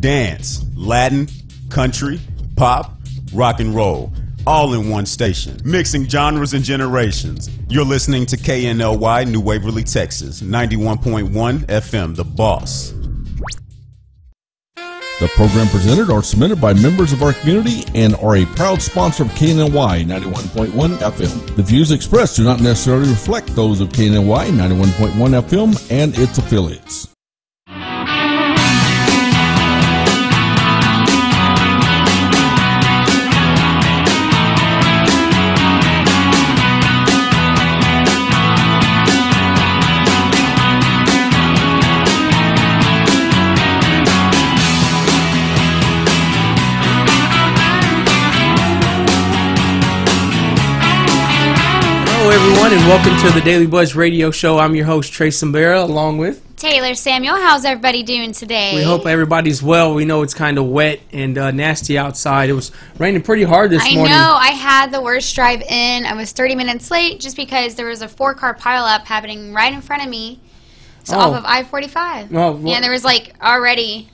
dance, Latin, country, pop, rock and roll, all in one station, mixing genres and generations. You're listening to KNLY, New Waverly, Texas, 91.1 FM, The Boss. The program presented are submitted by members of our community and are a proud sponsor of KNLY 91.1 FM. The views expressed do not necessarily reflect those of KNLY 91.1 FM and its affiliates. Hello everyone and welcome to the Daily Buzz Radio Show. I'm your host Trey Sombera along with Taylor Samuel. How's everybody doing today? We hope everybody's well. We know it's kind of wet and nasty outside. It was raining pretty hard this morning. I know. I had the worst drive in. I was 30 minutes late just because there was a 4-car pileup happening right in front of me. So off of I-45. Yeah, there was already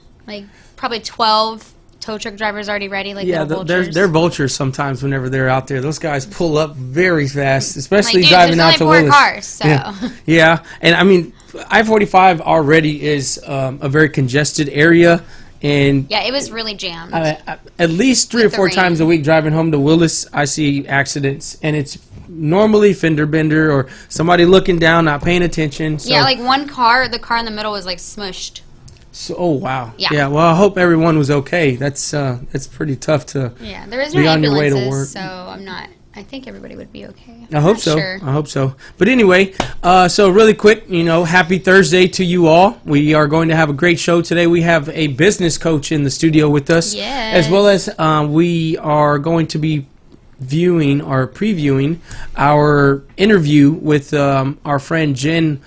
probably 12 tow truck drivers already ready, vultures. They're vultures sometimes whenever they're out there. Those guys pull up very fast, especially dude, driving out to Willis. There's only 4 cars, so. Yeah, and I mean, I-45 already is a very congested area. And yeah, it was really jammed. At least 3 or 4 times a week driving home to Willis, I see accidents, and it's normally fender bender or somebody looking down, not paying attention. So. Yeah, one car, the car in the middle was smushed. So, oh wow. Yeah. Well, I hope everyone was okay. That's pretty tough to. Yeah, there was no ambulances, so I think everybody would be okay. I hope so. Sure. I hope so. But anyway, so really quick, happy Thursday to you all. We are going to have a great show today. We have a business coach in the studio with us, as well as we are going to be previewing our interview with our friend Jen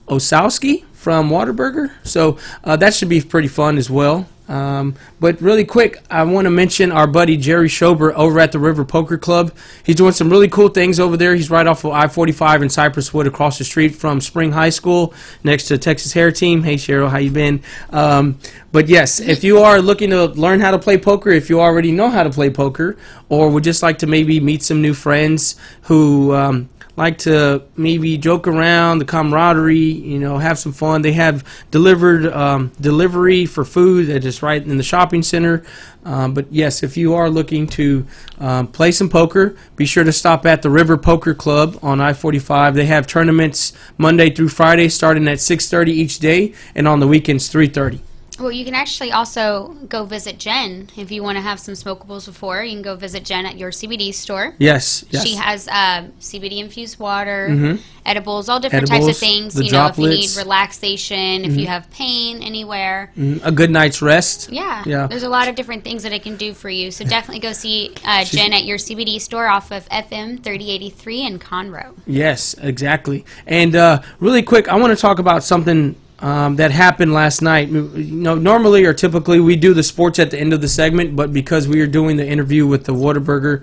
Osowski from Whataburger. So that should be pretty fun as well. But really quick, I want to mention our buddy Jerry Schober over at the River Poker Club. He's doing some really cool things over there. He's right off of I-45 in Cypress Wood across the street from Spring High School next to Texas Hair Team. Hey Cheryl, how you been? But yes, if you are looking to learn how to play poker, if you already know how to play poker, or would just like to maybe meet some new friends who like to maybe joke around, the camaraderie, have some fun. They have delivery for food that is right in the shopping center. But yes, if you are looking to play some poker, be sure to stop at the River Poker Club on I-45. They have tournaments Monday through Friday starting at 6:30 each day, and on the weekends 3:30. Well, you can actually also go visit Jen if you want to have some smokables before. You can go visit Jen at your CBD store. Yes. She has CBD-infused water, edibles, all different types of things. If you need relaxation, if you have pain anywhere. A good night's rest. Yeah. There's a lot of different things that it can do for you. So definitely go see Jen at your CBD store off of FM 3083 in Conroe. Yes, exactly. And really quick, I want to talk about something that happened last night. Normally or typically we do the sports at the end of the segment, but because we are doing the interview with the Whataburger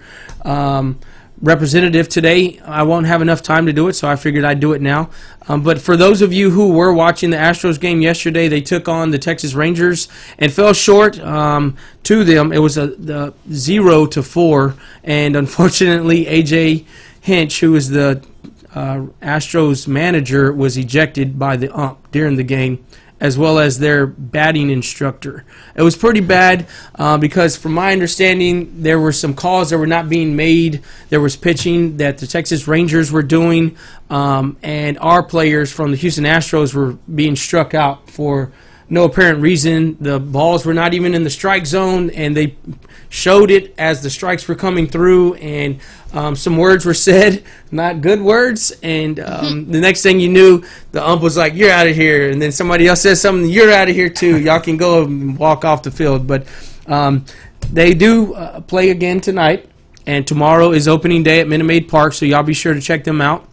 representative today, I won't have enough time to do it, so I figured I'd do it now. But for those of you who were watching the Astros game yesterday, they took on the Texas Rangers and fell short to them. It was the 0-4, and unfortunately A.J. Hinch, who is the Astros manager, was ejected by the ump during the game, as well as their batting instructor. It was pretty bad because from my understanding there were some calls that were not being made. There was pitching that the Texas Rangers were doing, and our players from the Houston Astros were being struck out for no apparent reason. The balls were not even in the strike zone, and they showed it as the strikes were coming through, and some words were said, not good words, and the next thing you knew, the ump was like, "You're out of here," and then somebody else says something, "You're out of here too, y'all can go and walk off the field." But they do play again tonight, and tomorrow is opening day at Minute Maid Park, so y'all be sure to check them out.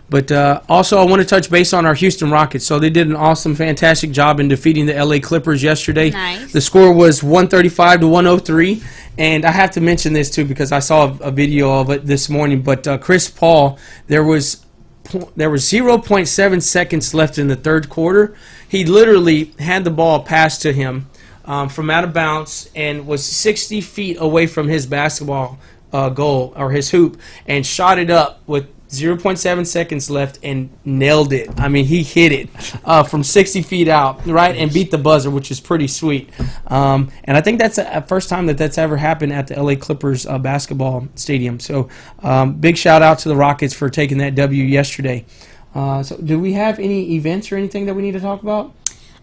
But also I want to touch base on our Houston Rockets. So they did an awesome, fantastic job in defeating the LA Clippers yesterday. Nice. The score was 135-103. And I have to mention this too because I saw a video of it this morning. But Chris Paul, there was 0.7 seconds left in the third quarter. He literally had the ball passed to him from out of bounds and was 60 feet away from his basketball goal or his hoop and shot it up with 0.7 seconds left and nailed it. I mean, he hit it from 60 feet out, right, and beat the buzzer, which is pretty sweet. And I think that's the first time that's ever happened at the LA Clippers basketball stadium. So big shout out to the Rockets for taking that W yesterday. So do we have any events or anything that we need to talk about?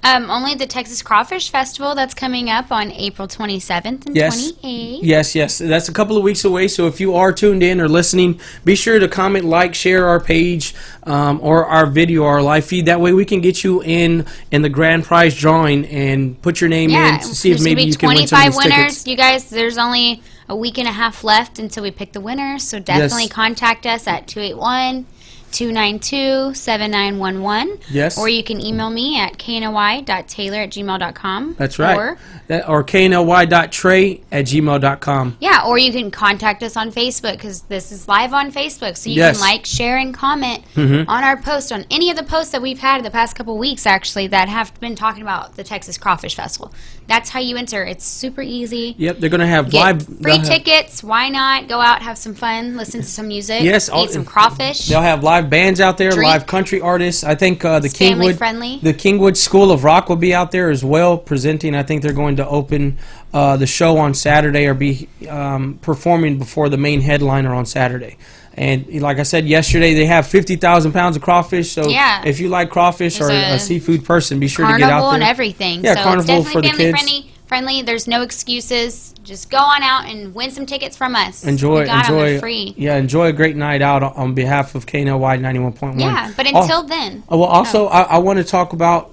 Only the Texas Crawfish Festival that's coming up on April 27th and 28th. Yes. That's a couple of weeks away, so if you are tuned in or listening, be sure to comment, like, share our page or our video, our live feed. That way we can get you in the grand prize drawing and put your name in to see if maybe you can win some of these winners. tickets. You guys, there's only a week and a half left until we pick the winners, so definitely contact us at 281-292-7911. Yes. Or you can email me at knly.taylor@gmail.com. That's right. Or knly.trey@gmail.com. Yeah, or you can contact us on Facebook because this is live on Facebook. So you can like, share, and comment on our post, on any of the posts that we've had the past couple weeks, actually, that have been talking about the Texas Crawfish Festival. That's how you enter. It's super easy. Yep, they're going to have free tickets. Why not? Go out, have some fun, listen to some music, eat some crawfish. They'll have live bands out there, live country artists. I think the Kingwood School of Rock will be out there as well presenting. I think they're going to open the show on Saturday or be performing before the main headliner on Saturday. And like I said yesterday, they have 50,000 pounds of crawfish. So if you like crawfish or a seafood person, be sure to get out there. Carnival and everything. Yeah, so carnival it's definitely for the kids. Friendly. There's no excuses. Just go on out and win some tickets from us. Enjoy free. Yeah, enjoy a great night out on behalf of KNLY 91.1. Yeah, but until then. Well, also I want to talk about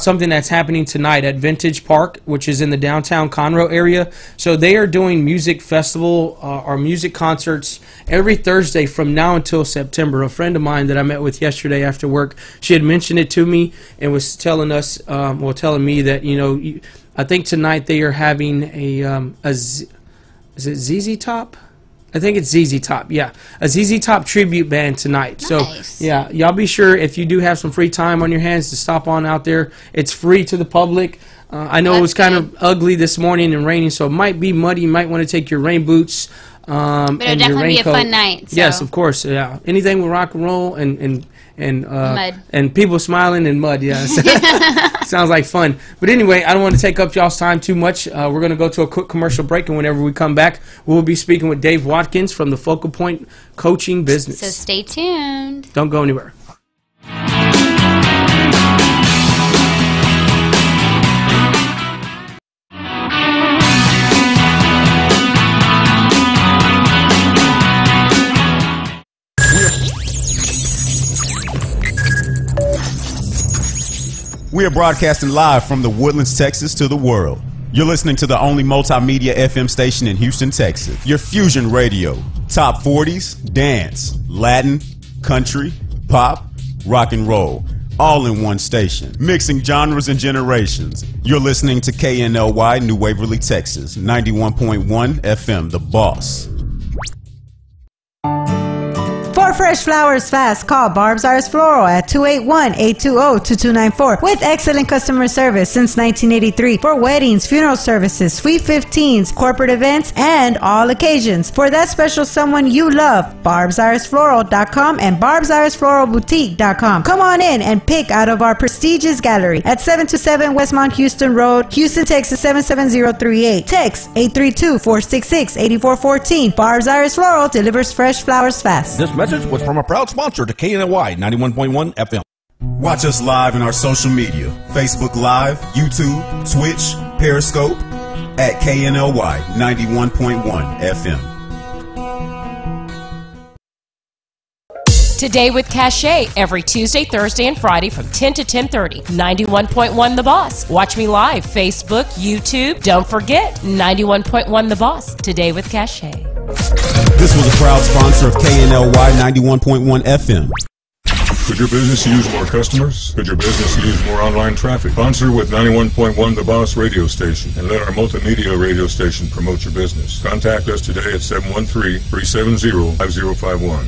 something that's happening tonight at Vintage Park, which is in the downtown Conroe area. So they are doing music festival or music concerts every Thursday from now until September. A friend of mine that I met with yesterday after work, she had mentioned it to me and was telling me that, I think tonight they are having is it ZZ Top? I think it's ZZ Top, yeah. A ZZ Top tribute band tonight. Nice. So, yeah, y'all be sure if you do have some free time on your hands to stop on out there. It's free to the public. I know it was kind of ugly this morning and raining, so it might be muddy. You might want to take your rain boots but it'll definitely be a fun night. So. Yes, of course, yeah. Anything with rock and roll and mud. And people smiling and mud, yeah. Sounds like fun. But anyway, I don't want to take up y'all's time too much. We're going to go to a quick commercial break, and whenever we come back, we'll be speaking with Dave Watkins from the Focal Point Coaching Business. So stay tuned. Don't go anywhere. We are broadcasting live from the Woodlands, Texas to the world. You're listening to the only multimedia FM station in Houston, Texas. Your Fusion Radio. Top 40s, dance, Latin, country, pop, rock and roll. All in one station. Mixing genres and generations. You're listening to KNLY, New Waverly, Texas. 91.1 FM, The Boss. For fresh flowers fast, call Barb's Iris Floral at 281-820-2294 with excellent customer service since 1983 for weddings, funeral services, sweet 15s, corporate events, and all occasions. For that special someone you love, barbsirisfloral.com and barbsirisfloralboutique.com. Come on in and pick out of our prestigious gallery at 727 Westmont Houston Road, Houston, Texas 77038. Text 832-466-8414. Barb's Iris Floral delivers fresh flowers fast. This message was from a proud sponsor to KNLY 91.1 FM. Watch us live in our social media, Facebook Live, YouTube, Twitch, Periscope, at KNLY 91.1 FM. Today with Cachet, every Tuesday, Thursday, and Friday from 10 to 10:30. 91.1 The Boss. Watch me live, Facebook, YouTube. Don't forget, 91.1 The Boss. Today with Cachet. This was a proud sponsor of KNLY 91.1 FM. Could your business use more customers? Could your business use more online traffic? Sponsor with 91.1 The Boss radio station and let our multimedia radio station promote your business. Contact us today at 713-370-5051.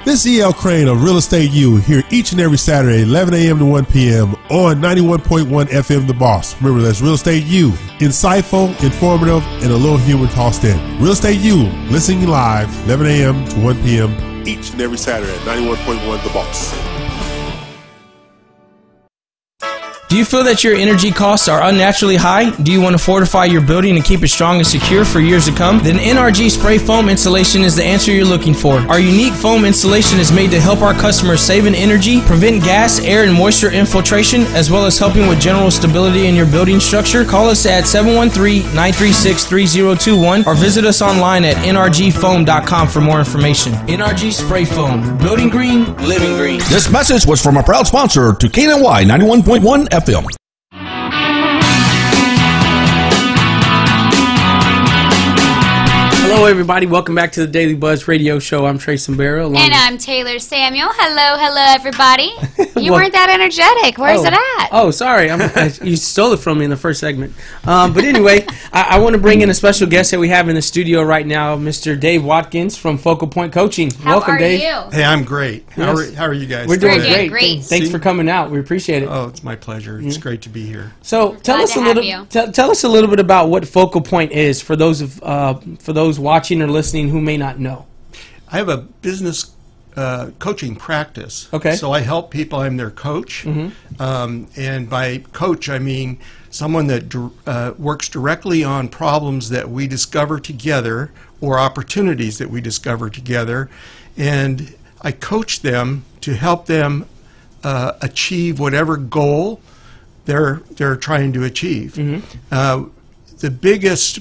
This is E.L. Crane of Real Estate U here each and every Saturday, 11 a.m. to 1 p.m. on 91.1 FM The Boss. Remember, that's Real Estate U. Insightful, informative, and a little humor tossed in. Real Estate U, listening live, 11 a.m. to 1 p.m. each and every Saturday at 91.1 The Boss. Do you feel that your energy costs are unnaturally high? Do you want to fortify your building and keep it strong and secure for years to come? Then NRG Spray Foam Insulation is the answer you're looking for. Our unique foam insulation is made to help our customers save in energy, prevent gas, air, and moisture infiltration, as well as helping with general stability in your building structure. Call us at 713-936-3021 or visit us online at nrgfoam.com for more information. NRG Spray Foam. Building green, living green. This message was from a proud sponsor to KNLY 91.1 FM. Hello, everybody. Welcome back to the Daily Buzz Radio Show. I'm Trace Barrow. And I'm Taylor Samuel. Hello, everybody. You weren't that energetic. Where's it at? Oh, sorry. You stole it from me in the first segment. But anyway, I want to bring in a special guest that we have in the studio right now, Mr. Dave Watkins from Focal Point Coaching. Welcome, Dave. How are you? Hey, I'm great. Yes. How are you guys? We're doing great. Thanks for coming out. We appreciate it. Oh, it's my pleasure. It's great to be here. So tell us a little bit about what Focal Point is for those watching or listening who may not know. I have a business coaching practice. Okay. So I help people. I'm their coach. And by coach, I mean someone that works directly on problems that we discover together or opportunities that we discover together. And I coach them to help them achieve whatever goal they're trying to achieve.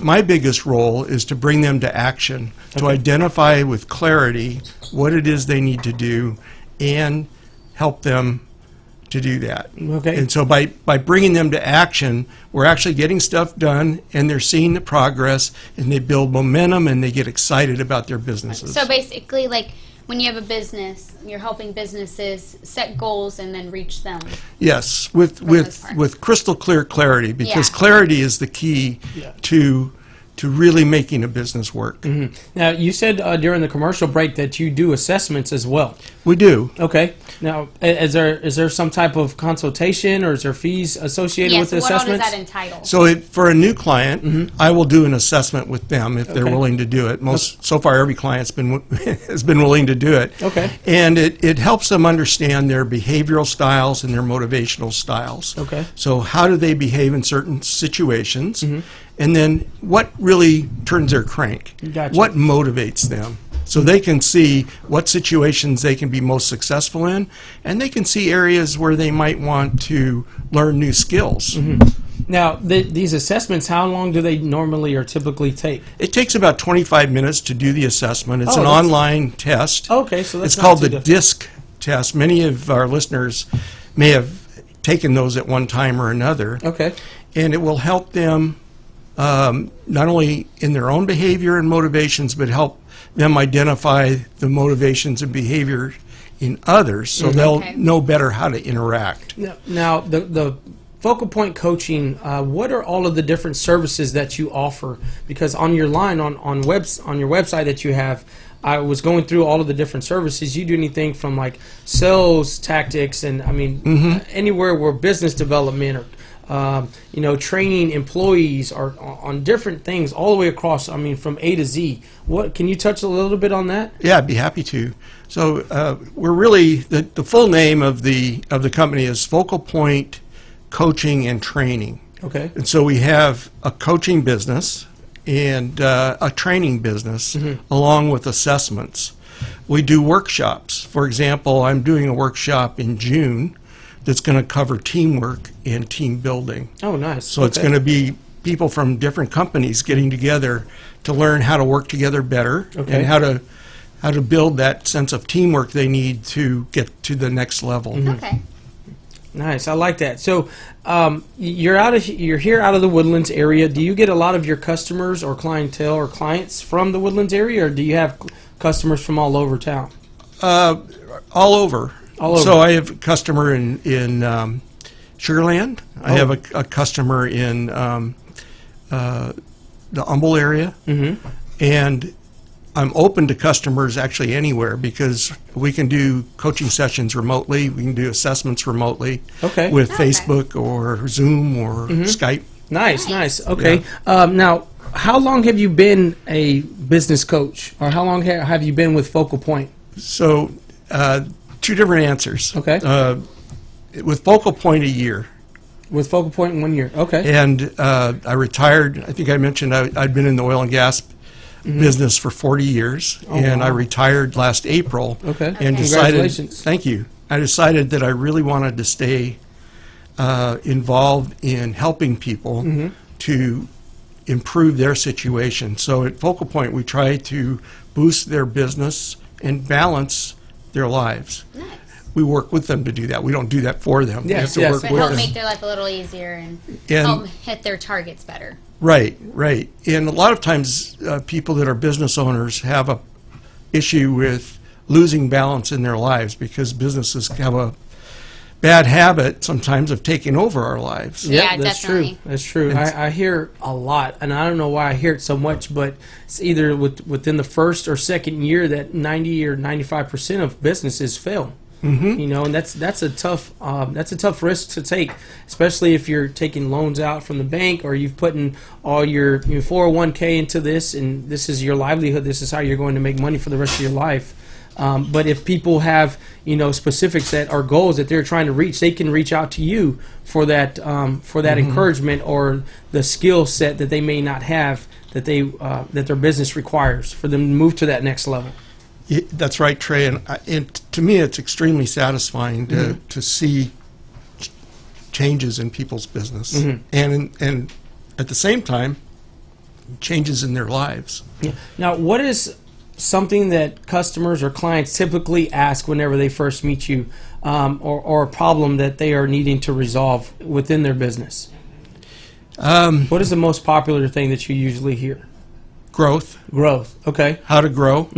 My biggest role is to bring them to action, to identify with clarity what it is they need to do and help them to do that. Okay. And so by bringing them to action, we're actually getting stuff done, and they're seeing the progress, and they build momentum, and they get excited about their businesses. So basically, like, when you have a business, you're helping businesses set goals and then reach them. Yes, with crystal clear clarity, because clarity is the key to really making a business work. Now, you said during the commercial break that you do assessments as well. We do. Okay. Now, is there some type of consultation, or is there fees associated with the assessments? What all does that entitle? So for a new client, I will do an assessment with them if they're willing to do it. So far, every client's has been willing to do it. Okay. And it helps them understand their behavioral styles and their motivational styles. Okay. So how do they behave in certain situations? And then what really turns their crank? Gotcha. What motivates them? So they can see what situations they can be most successful in, and they can see areas where they might want to learn new skills. Now, these assessments, how long do they normally or typically take? It takes about 25 minutes to do the assessment. It's an online test. Okay, so that's It's called the DISC test. Many of our listeners may have taken those at one time or another. Okay. And it will help them not only in their own behavior and motivations, but help them identify the motivations and behavior in others, so they'll know better how to interact. Now, the Focal Point Coaching, what are all of the different services that you offer? Because on your line, on your website that you have, I was going through all of the different services. You do anything from like sales tactics and anywhere where business development or training employees or on different things all the way across. I mean, from A to Z. What can you touch a little bit on that? Yeah, I'd be happy to. So we're really the full name of the company is Focal Point Coaching and Training. Okay. And so we have a coaching business and a training business along with assessments. We do workshops. For example, I'm doing a workshop in June that's going to cover teamwork and team building. Oh, nice. So it's going to be people from different companies getting together to learn how to work together better and how to build that sense of teamwork they need to get to the next level. Okay. Nice. I like that. So you're here out of the Woodlands area. Do you get a lot of your customers or clientele or clients from the Woodlands area, or do you have customers from all over town? All over. So I have a customer in Sugarland. I have a customer in the Humble area, and I'm open to customers actually anywhere, because we can do coaching sessions remotely. We can do assessments remotely with Facebook or Zoom or Skype. Nice. Okay. Yeah. Now, how long have you been a business coach, or how long have you been with Focal Point? So, two different answers. Okay. With Focal Point, a year. With Focal Point, 1 year. Okay. And I retired. I think I mentioned I'd been in the oil and gas business for 40 years, and I retired last April. Okay. And Congratulations. Thank you. I decided that I really wanted to stay involved in helping people to improve their situation. So at Focal Point, we try to boost their business and balance their lives. Nice. We work with them to do that. We don't do that for them. Yes, we have to work but with help them. make their life a little easier and help hit their targets better. Right. And a lot of times people that are business owners have a issue with losing balance in their lives, because businesses have a bad habit sometimes of taking over our lives. Yeah, that's definitely. true. That's true. I hear a lot, and I don't know why I hear it so much, but it's either within the first or second year that 90 or 95% of businesses fail. You know, and that's a tough risk to take, especially if you're taking loans out from the bank, or you've put in all your 401k into this, and this is your livelihood. This is how you're going to make money for the rest of your life. But if people have specifics that are goals that they're trying to reach, they can reach out to you for that encouragement, or the skill set that they may not have that that their business requires for them to move to that next level. That's right, Trey. And to me, it's extremely satisfying to see changes in people's business, and at the same time, changes in their lives. Yeah. Now, what is something that customers or clients typically ask whenever they first meet you, or a problem that they are needing to resolve within their business? What is the most popular thing that you usually hear? Growth. Okay. How to grow.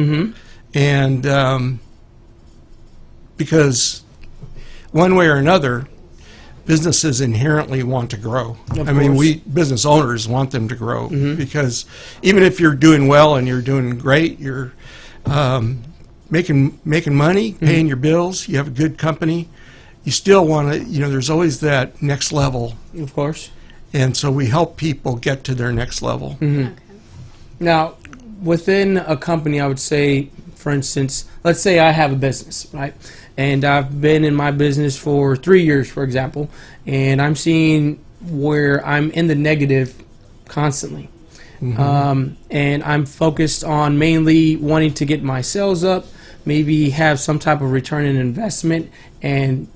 And because one way or another, businesses inherently want to grow. I mean, we business owners want them to grow, because even if you're doing well and you're doing great, you're making money, paying your bills, you have a good company, you still want to, there's always that next level. Of course. And so we help people get to their next level. Okay. Now, within a company, I would say, for instance, let's say I have a business, right? And I've been in my business for 3 years, for example, and I'm seeing where I'm in the negative constantly. And I'm focused on mainly wanting to get my sales up, maybe have some type of return in investment, and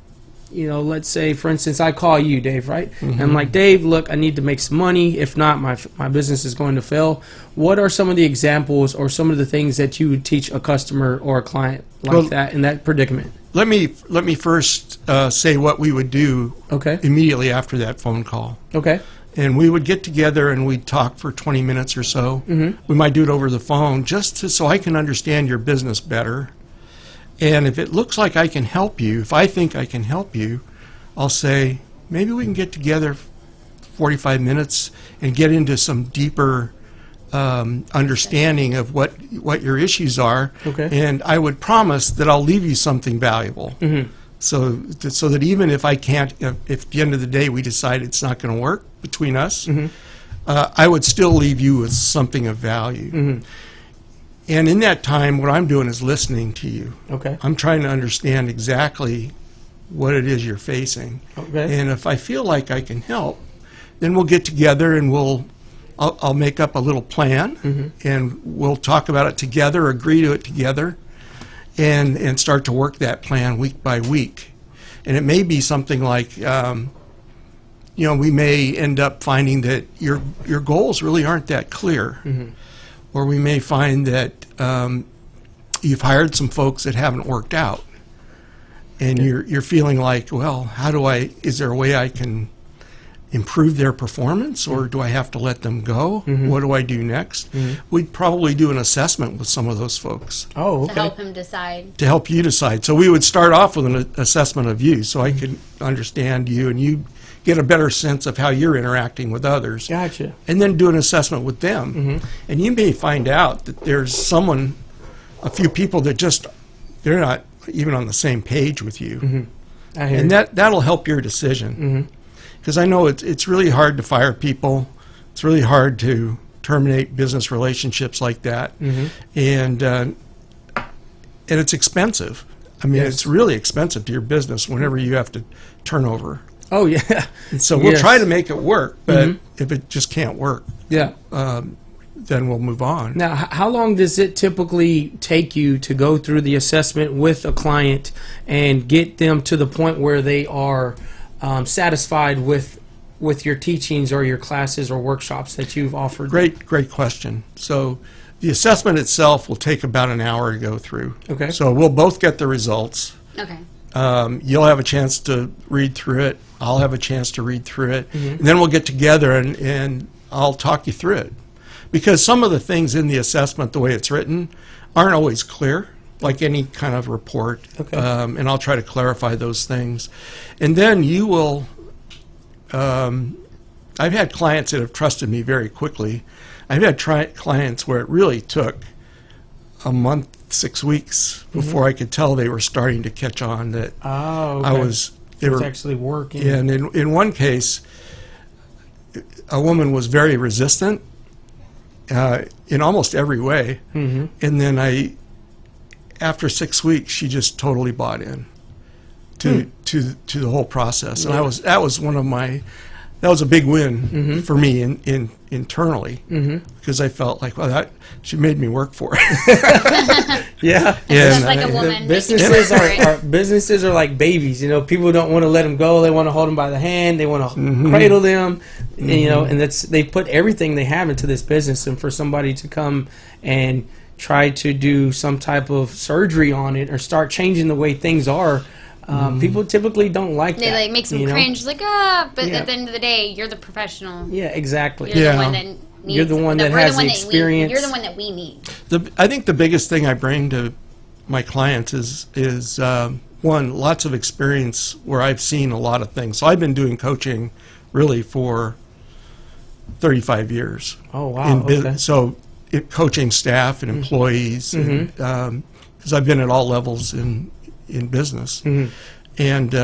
let's say, for instance, I call you, Dave, right? And I'm like, Dave, look, I need to make some money. If not, my business is going to fail. What are some of the examples or some of the things that you would teach a customer or a client like that in that predicament? Let me first say what we would do immediately after that phone call. Okay. And we would get together and we'd talk for 20 minutes or so. We might do it over the phone so I can understand your business better. And if it looks like I can help you, if I think I can help you, I'll say, maybe we can get together 45 minutes and get into some deeper understanding of what your issues are. And I would promise that I'll leave you something valuable. So that even if I can't, if at the end of the day we decide it's not going to work between us, I would still leave you with something of value. And in that time, what I'm doing is listening to you. I'm trying to understand exactly what it is you're facing. And if I feel like I can help, then we'll get together and I'll make up a little plan, and we'll talk about it together, agree to it together, and start to work that plan week by week. And it may be something like, we may end up finding that your goals really aren't that clear. Or we may find that you've hired some folks that haven't worked out, and you're feeling like, well, is there a way I can improve their performance, or do I have to let them go? What do I do next? We'd probably do an assessment with some of those folks. Oh, okay. To help him decide. To help you decide. So we would start off with an assessment of you, so I could understand you, and you get a better sense of how you're interacting with others. Gotcha. And then do an assessment with them. And you may find out that there's a few people that they're not even on the same page with you. And that'll help your decision. Because I know it's really hard to fire people. It's really hard to terminate business relationships like that. And it's expensive. I mean, it's really expensive to your business whenever you have to turn over. Oh, yeah. So we'll try to make it work, but if it just can't work, yeah, then we'll move on. Now, how long does it typically take you to go through the assessment with a client and get them to the point where they are satisfied with your teachings or your classes or workshops that you've offered? Great question. So the assessment itself will take about an hour to go through. Okay. So we'll both get the results. Okay. You'll have a chance to read through it. I'll have a chance to read through it. And then we'll get together and I'll talk you through it. Because some of the things in the assessment, the way it's written, aren't always clear, like any kind of report. Okay. And I'll try to clarify those things. And then you will, I've had clients that have trusted me very quickly. I've had clients where it really took a month, 6 weeks before I could tell they were starting to catch on that they were actually working. Yeah, and in one case, a woman was very resistant in almost every way, and then after 6 weeks, she just totally bought in to the whole process, and that was a big win for me internally, because I felt like, well, she made me work for it. Yeah, and like a woman. Businesses are like babies. You know, people don't want to let them go. They want to hold them by the hand. They want to cradle them. And, you know, and they put everything they have into this business. And for somebody to come and try to do some type of surgery on it or start changing the way things are, people typically don't like that. They like make them cringe, like but at the end of the day, you're the professional. Yeah, exactly. You're the one that needs. You're the one that has the experience. You're the one that we need. I think the biggest thing I bring to my clients is one, lots of experience where I've seen a lot of things. So I've been doing coaching really for 35 years. Oh wow! Okay. So coaching staff and employees, because I've been at all levels in business, and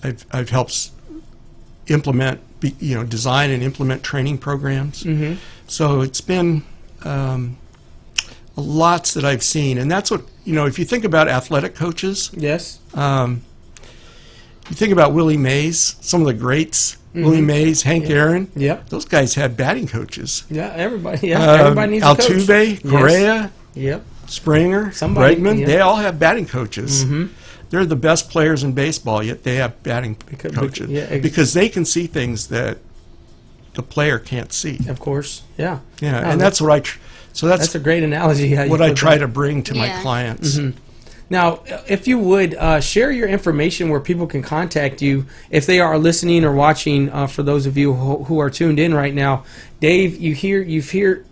I've helped implement, design and implement training programs. So it's been lots that I've seen, and that's what if you think about athletic coaches. Yes. You think about Willie Mays, some of the greats. Willie Mays, Hank Aaron. Yep. Those guys had batting coaches. Yeah, everybody. Yeah, everybody needs a coach. Altuve, Correa. Yep. Springer, Bregman, they all have batting coaches. They're the best players in baseball, yet they have batting coaches because they can see things that the player can't see. Of course, yeah. Yeah, and that's what that's a great analogy. What I try to bring to my clients. Now, if you would share your information where people can contact you if they are listening or watching. For those of you who are tuned in right now, Dave, you've heard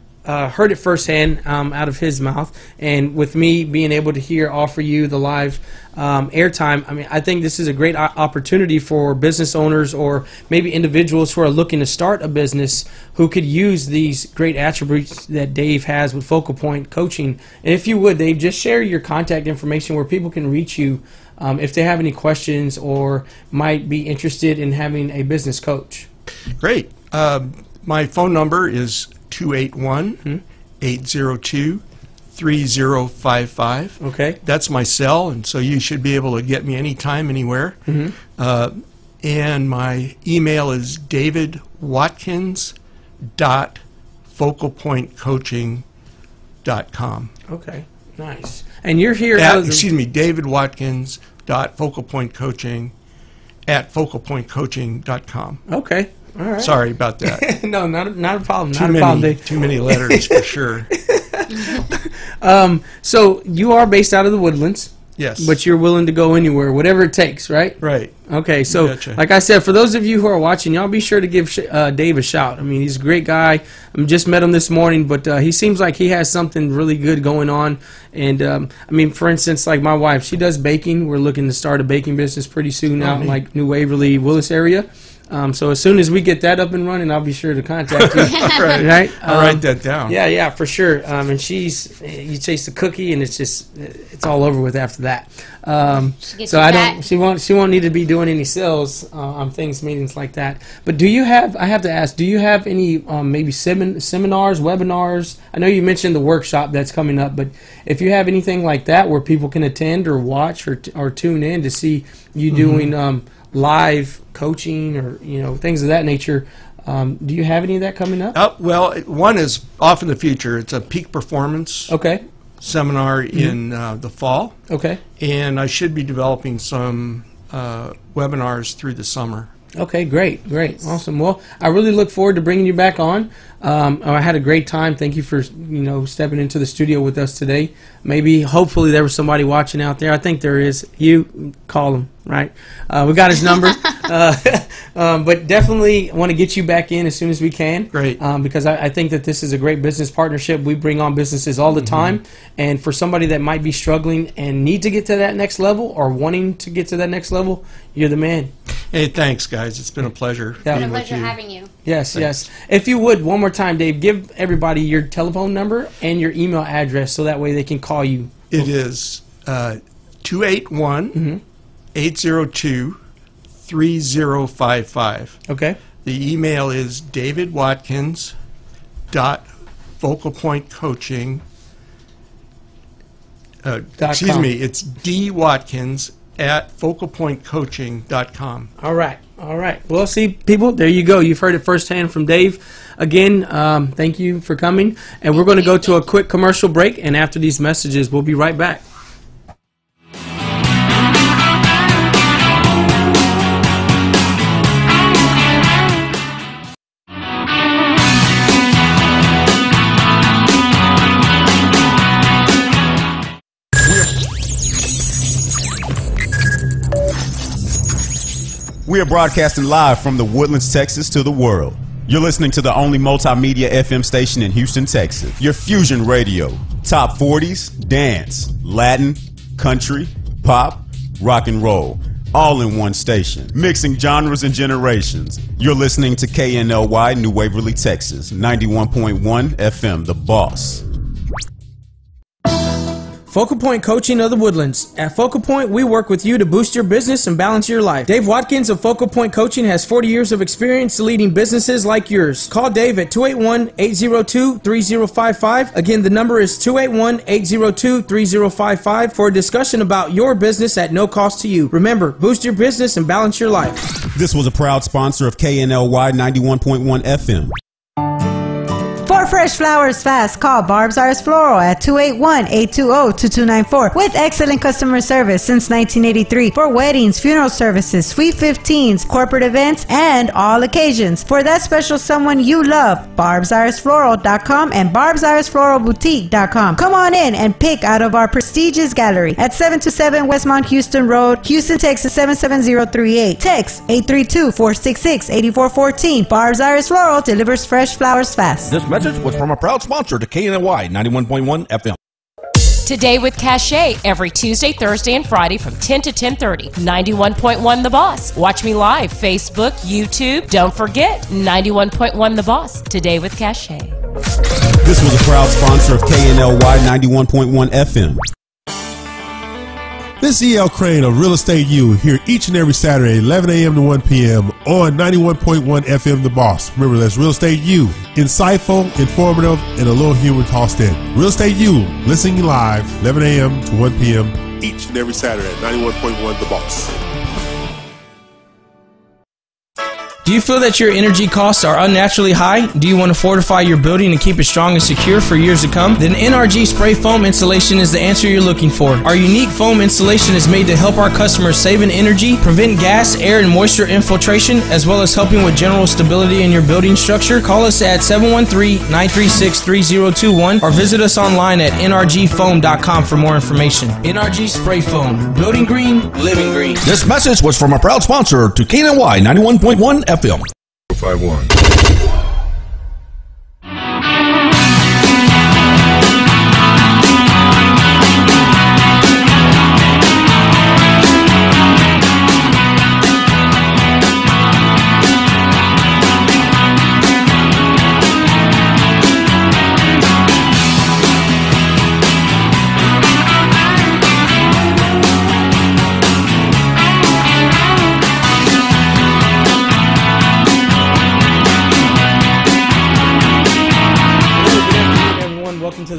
it firsthand out of his mouth, and with me being able to offer you the live airtime, I mean, I think this is a great opportunity for business owners or maybe individuals who are looking to start a business who could use these great attributes that Dave has with Focal Point Coaching. And if you would, Dave, just share your contact information where people can reach you if they have any questions or might be interested in having a business coach. Great. My phone number is 281-802-3055. Okay. That's my cell, and so you should be able to get me anytime, anywhere. And my email is davidwatkins.focalpointcoaching.com. Okay, nice. And you're here davidwatkins.focalpointcoaching@focalpointcoaching.com. Okay. All right. Sorry about that. No, not a problem. Too many letters for sure. So you are based out of the Woodlands. Yes. But you're willing to go anywhere, whatever it takes, right? Right. Okay, so Gotcha. like I said, for those of you who are watching, y'all be sure to give Dave a shout. I mean, he's a great guy. I just met him this morning, but he seems like he has something really good going on. And, I mean, for instance, like my wife, she does baking. We're looking to start a baking business pretty soon out in like New Waverly, Willis area. So as soon as we get that up and running, I'll be sure to contact you. Right. I'll write that down. Yeah, for sure. And you taste the cookie, and it's all over with after that. So she won't need to be doing any sales on meetings like that. But I have to ask, do you have any maybe seminars, webinars? I know you mentioned the workshop that's coming up, but if you have anything like that where people can attend or watch or tune in to see you doing live coaching or things of that nature, do you have any of that coming up? Well, one is off in the future. It's a peak performance seminar in the fall. Okay. And I should be developing some webinars through the summer. Okay, great, awesome. Well, I really look forward to bringing you back on. I had a great time. Thank you for stepping into the studio with us today. Hopefully there was somebody watching out there. I think there is. You call him, right? We got his number. But definitely want to get you back in as soon as we can. Great. Because I think that this is a great business partnership. We bring on businesses all the time. And for somebody that might be struggling and need to get to that next level or wanting to get to that next level, you're the man. Hey, thanks, guys. It's been a pleasure being with you. having you. Yes. If you would, one more time, Dave, give everybody your telephone number and your email address so that way they can call you. It is 281-802-3055. Okay. The email is davidwatkins.focalpointcoaching. Excuse me, it's dwatkins@focalpointcoaching.com. All right. Well, see, people, there you go. You've heard it firsthand from Dave. Again, thank you for coming. And we're going to go to a quick commercial break. And after these messages, we'll be right back. We are broadcasting live from the Woodlands, Texas to the world. You're listening to the only multimedia FM station in Houston, Texas. Your Fusion Radio. Top 40s, dance, Latin, country, pop, rock and roll. All in one station. Mixing genres and generations. You're listening to KNLY, New Waverly, Texas. 91.1 FM, The Boss. Focal Point Coaching of the Woodlands. At Focal Point, we work with you to boost your business and balance your life. Dave Watkins of Focal Point Coaching has 40 years of experience leading businesses like yours. Call Dave at 281-802-3055. Again, the number is 281-802-3055 for a discussion about your business at no cost to you. Remember, boost your business and balance your life. This was a proud sponsor of KNLY 91.1 FM. For fresh flowers fast, call Barb's Arts Floral at 281-820-2294 with excellent customer service since 1983 for weddings, funeral services, sweet 15s, corporate events, and all occasions. For that special someone you love, barbsirusfloral.com and barbsirusfloralboutique.com. Come on in and pick out of our prestigious gallery at 727 Westmont Houston Road, Houston, Texas 77038. Text 832-466-8414. Barb's Iris Floral delivers fresh flowers fast. This message was from a proud sponsor to KNLY 91.1 FM. Today with Cachet, every Tuesday, Thursday, and Friday from 10 to 10:30. 91.1 The Boss. Watch me live, Facebook, YouTube. Don't forget, 91.1 The Boss. Today with Cachet. This was a proud sponsor of KNLY 91.1 FM. This is E.L. Crane of Real Estate U here each and every Saturday, 11 a.m. to 1 p.m. on 91.1 FM The Boss. Remember, that's Real Estate U. Insightful, informative, and a little humor tossed in. Real Estate U, listening live, 11 a.m. to 1 p.m. each and every Saturday at 91.1 The Boss. Do you feel that your energy costs are unnaturally high? Do you want to fortify your building and keep it strong and secure for years to come? Then NRG Spray Foam Installation is the answer you're looking for. Our unique foam installation is made to help our customers save in energy, prevent gas, air, and moisture infiltration, as well as helping with general stability in your building structure. Call us at 713-936-3021 or visit us online at nrgfoam.com for more information. NRG Spray Foam. Building green, living green. This message was from a proud sponsor to KNLY 91.1 FM. 51.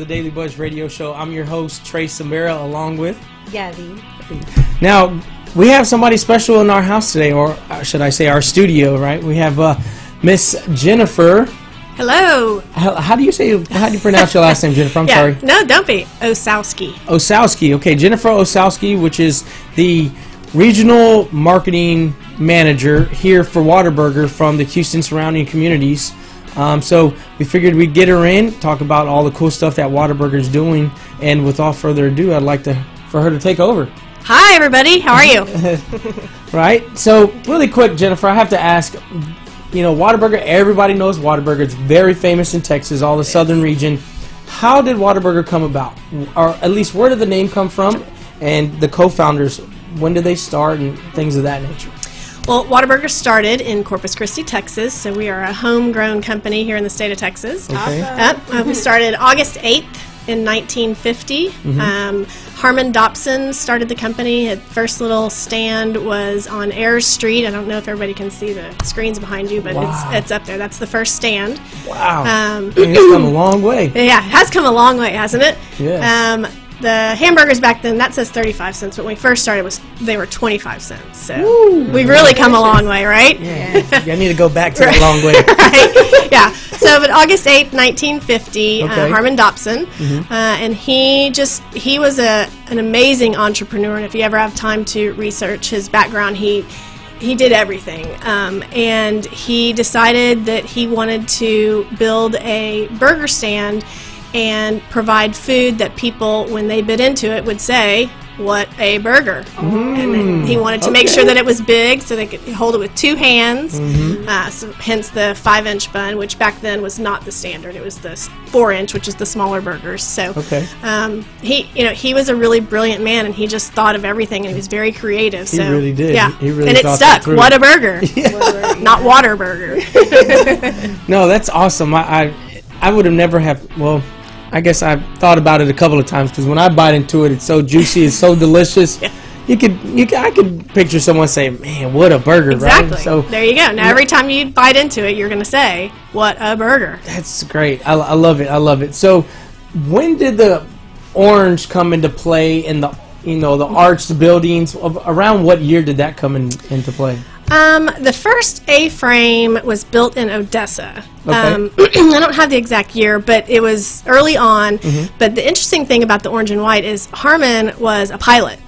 Daily Buzz Radio Show. I'm your host, Trey Samara, along with Gabby. Now, we have somebody special in our house today, or should I say our studio, right? We have Miss Jennifer. Hello. How do you pronounce your last name, Jennifer? I'm sorry. No, don't be. Osowski. Osowski. Okay, Jennifer Osowski, which is the regional marketing manager here for Whataburger from the Houston surrounding communities. So we figured we'd get her in, talk about all the cool stuff that Whataburger is doing, and without further ado, I'd like for her to take over. Hi, everybody. How are you? Right. So really quick, Jennifer, I have to ask. Whataburger. Everybody knows Whataburger. It's very famous in Texas, all the southern region. How did Whataburger come about, or at least where did the name come from? And the co-founders, when did they start, and things of that nature? Well, Whataburger started in Corpus Christi, Texas, so we are a homegrown company here in the state of Texas. Okay. We started August 8th in 1950. Mm-hmm. Harmon Dobson started the company. His first little stand was on Ayers Street. I don't know if everybody can see the screens behind you, but it's up there. That's the first stand. Wow. It's come a long way. Yeah, it has come a long way, hasn't it? Yes. The hamburgers back then, that says 35 cents, but when we first started, they were 25 cents. So we've really come a long way, right? Yeah. I need to go back to that long way. Right. Yeah. So, but August 8th, 1950, Harmon Dobson, and he was an amazing entrepreneur. And if you ever have time to research his background, he did everything. And he decided that he wanted to build a burger stand and provide food that people, when they bit into it, would say, "What a burger!" And he wanted to make sure that it was big, so they could hold it with two hands. So hence the 5-inch bun, which back then was not the standard. It was the 4-inch, which is the smaller burgers. So he was a really brilliant man, and he just thought of everything, and he was very creative. He really did. Yeah, he really and it stuck. What a burger! Not Waterburger. No, that's awesome. I would have never have. Well, I guess I've thought about it a couple of times, because when I bite into it, it's so juicy, it's so delicious. Yeah. I could picture someone saying, "Man, what a burger!" Exactly. Right? So there you go. Now every time you bite into it, you're going to say, "What a burger!" That's great. I love it. I love it. So, when did the orange come into play in the the arched buildings? Around what year did that come into play? The first A-frame was built in Odessa. Okay. I don't have the exact year, but it was early on. But the interesting thing about the orange and white is Harmon was a pilot.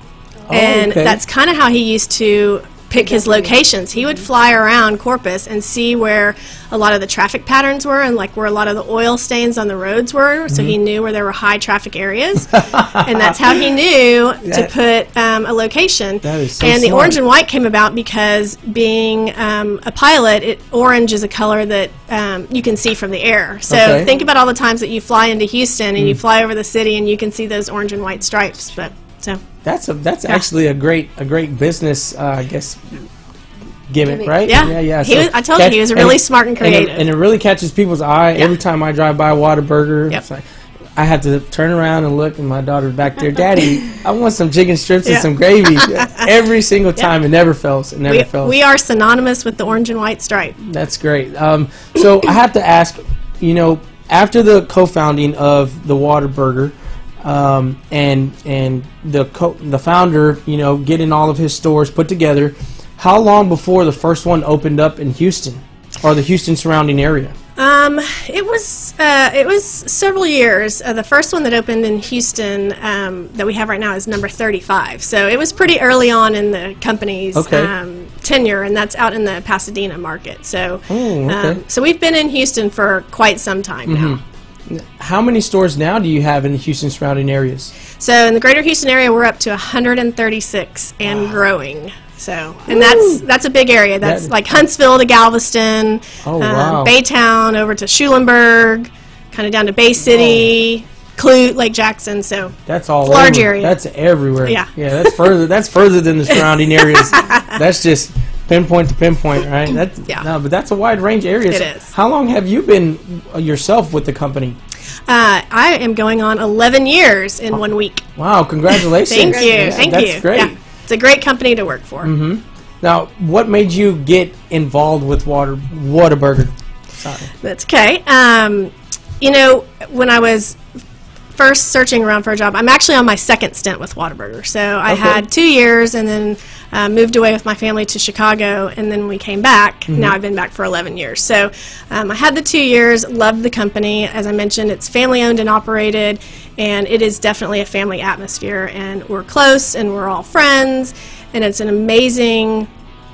And that's kind of how he used to pick his locations. He would fly around Corpus and see where a lot of the traffic patterns were, and like where a lot of the oil stains on the roads were, so he knew where there were high traffic areas. And that's how he knew to put a location. That is so and the smart. orange and white came about because being a pilot, orange is a color that you can see from the air. So think about all the times that you fly into Houston and you fly over the city and you can see those orange and white stripes. That's actually a great business, I guess, gimmick, right? Yeah. I told you he was really smart and creative. And it really catches people's eye every time I drive by Whataburger. It's like, I have to turn around and look, and my daughter's back there, "Daddy, I want some chicken strips and some gravy." Every single time, it never fails. It never fails. We are synonymous with the orange and white stripe. That's great. So I have to ask, after the co-founding of the Whataburger, and the founder, getting all of his stores put together, How long before the first one opened up in Houston or the Houston surrounding area? It was several years. The first one that opened in Houston that we have right now is number 35. So it was pretty early on in the company's tenure, and that's out in the Pasadena market. So, so we've been in Houston for quite some time now. How many stores now do you have in the Houston surrounding areas? So in the greater Houston area, we're up to 136 and growing. So, and that's a big area. That's like Huntsville to Galveston, Baytown over to Schulenburg, kind of down to Bay City, Clute, Lake Jackson. So that's all large area. That's everywhere. Yeah, that's further. That's further than the surrounding areas. That's just pinpoint to pinpoint, right? No, but that's a wide range area. It is. How long have you been yourself with the company? I am going on 11 years in 1 week. Wow! Congratulations. Thank you. Yeah, Thank that's you. Great. Yeah. It's a great company to work for. Now, what made you get involved with Whataburger? Sorry. That's okay. You know, when I was first searching around for a job, I'm actually on my second stint with Whataburger. So I had 2 years and then moved away with my family to Chicago, and then we came back. Now I've been back for 11 years. So I had the 2 years, loved the company. As I mentioned, it's family owned and operated, and it is definitely a family atmosphere, and we're close and we're all friends, and it's an amazing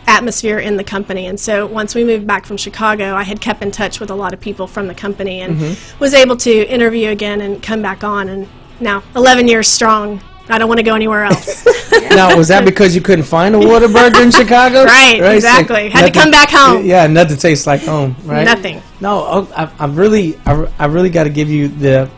atmosphere in the company. And so once we moved back from Chicago, I had kept in touch with a lot of people from the company and was able to interview again and come back on, and now 11 years strong. I don't want to go anywhere else. Now, was that because you couldn't find a Whataburger in Chicago? Right, exactly. Like had to come back home. Yeah, nothing tastes like home, right? Nothing. No, I really got to give you the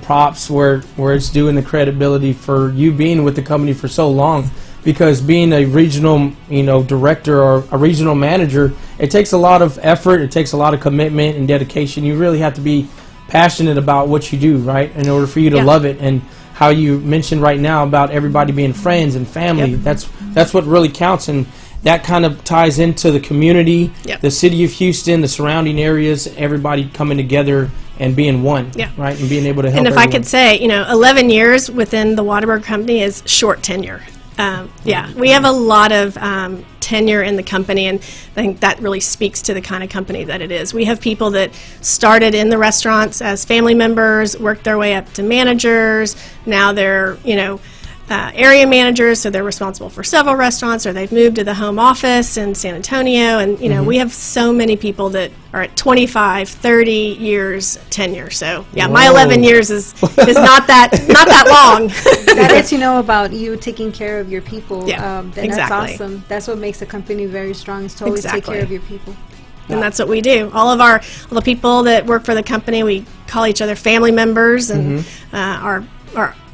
props where it's due and the credibility for you being with the company for so long. Because being a regional, director or a regional manager, it takes a lot of effort. It takes a lot of commitment and dedication. You really have to be passionate about what you do, right? In order for you to love it. And how you mentioned right now about everybody being friends and family. That's what really counts, and that kind of ties into the community, the city of Houston, the surrounding areas, everybody coming together and being one, right, and being able to help. And if everyone. I could say, 11 years within the Whataburger company is short tenure. We have a lot of tenure in the company, and I think that really speaks to the kind of company that it is. We have people that started in the restaurants as family members, worked their way up to managers. Now they're, area managers, so they're responsible for several restaurants, or they've moved to the home office in San Antonio. And, we have so many people that are at 25, 30 years tenure. So, my 11 years is not that long. That lets you know about you taking care of your people. Exactly. That's awesome. That's what makes a company very strong, is to always take care of your people. And that's what we do. All the people that work for the company, we call each other family members, and our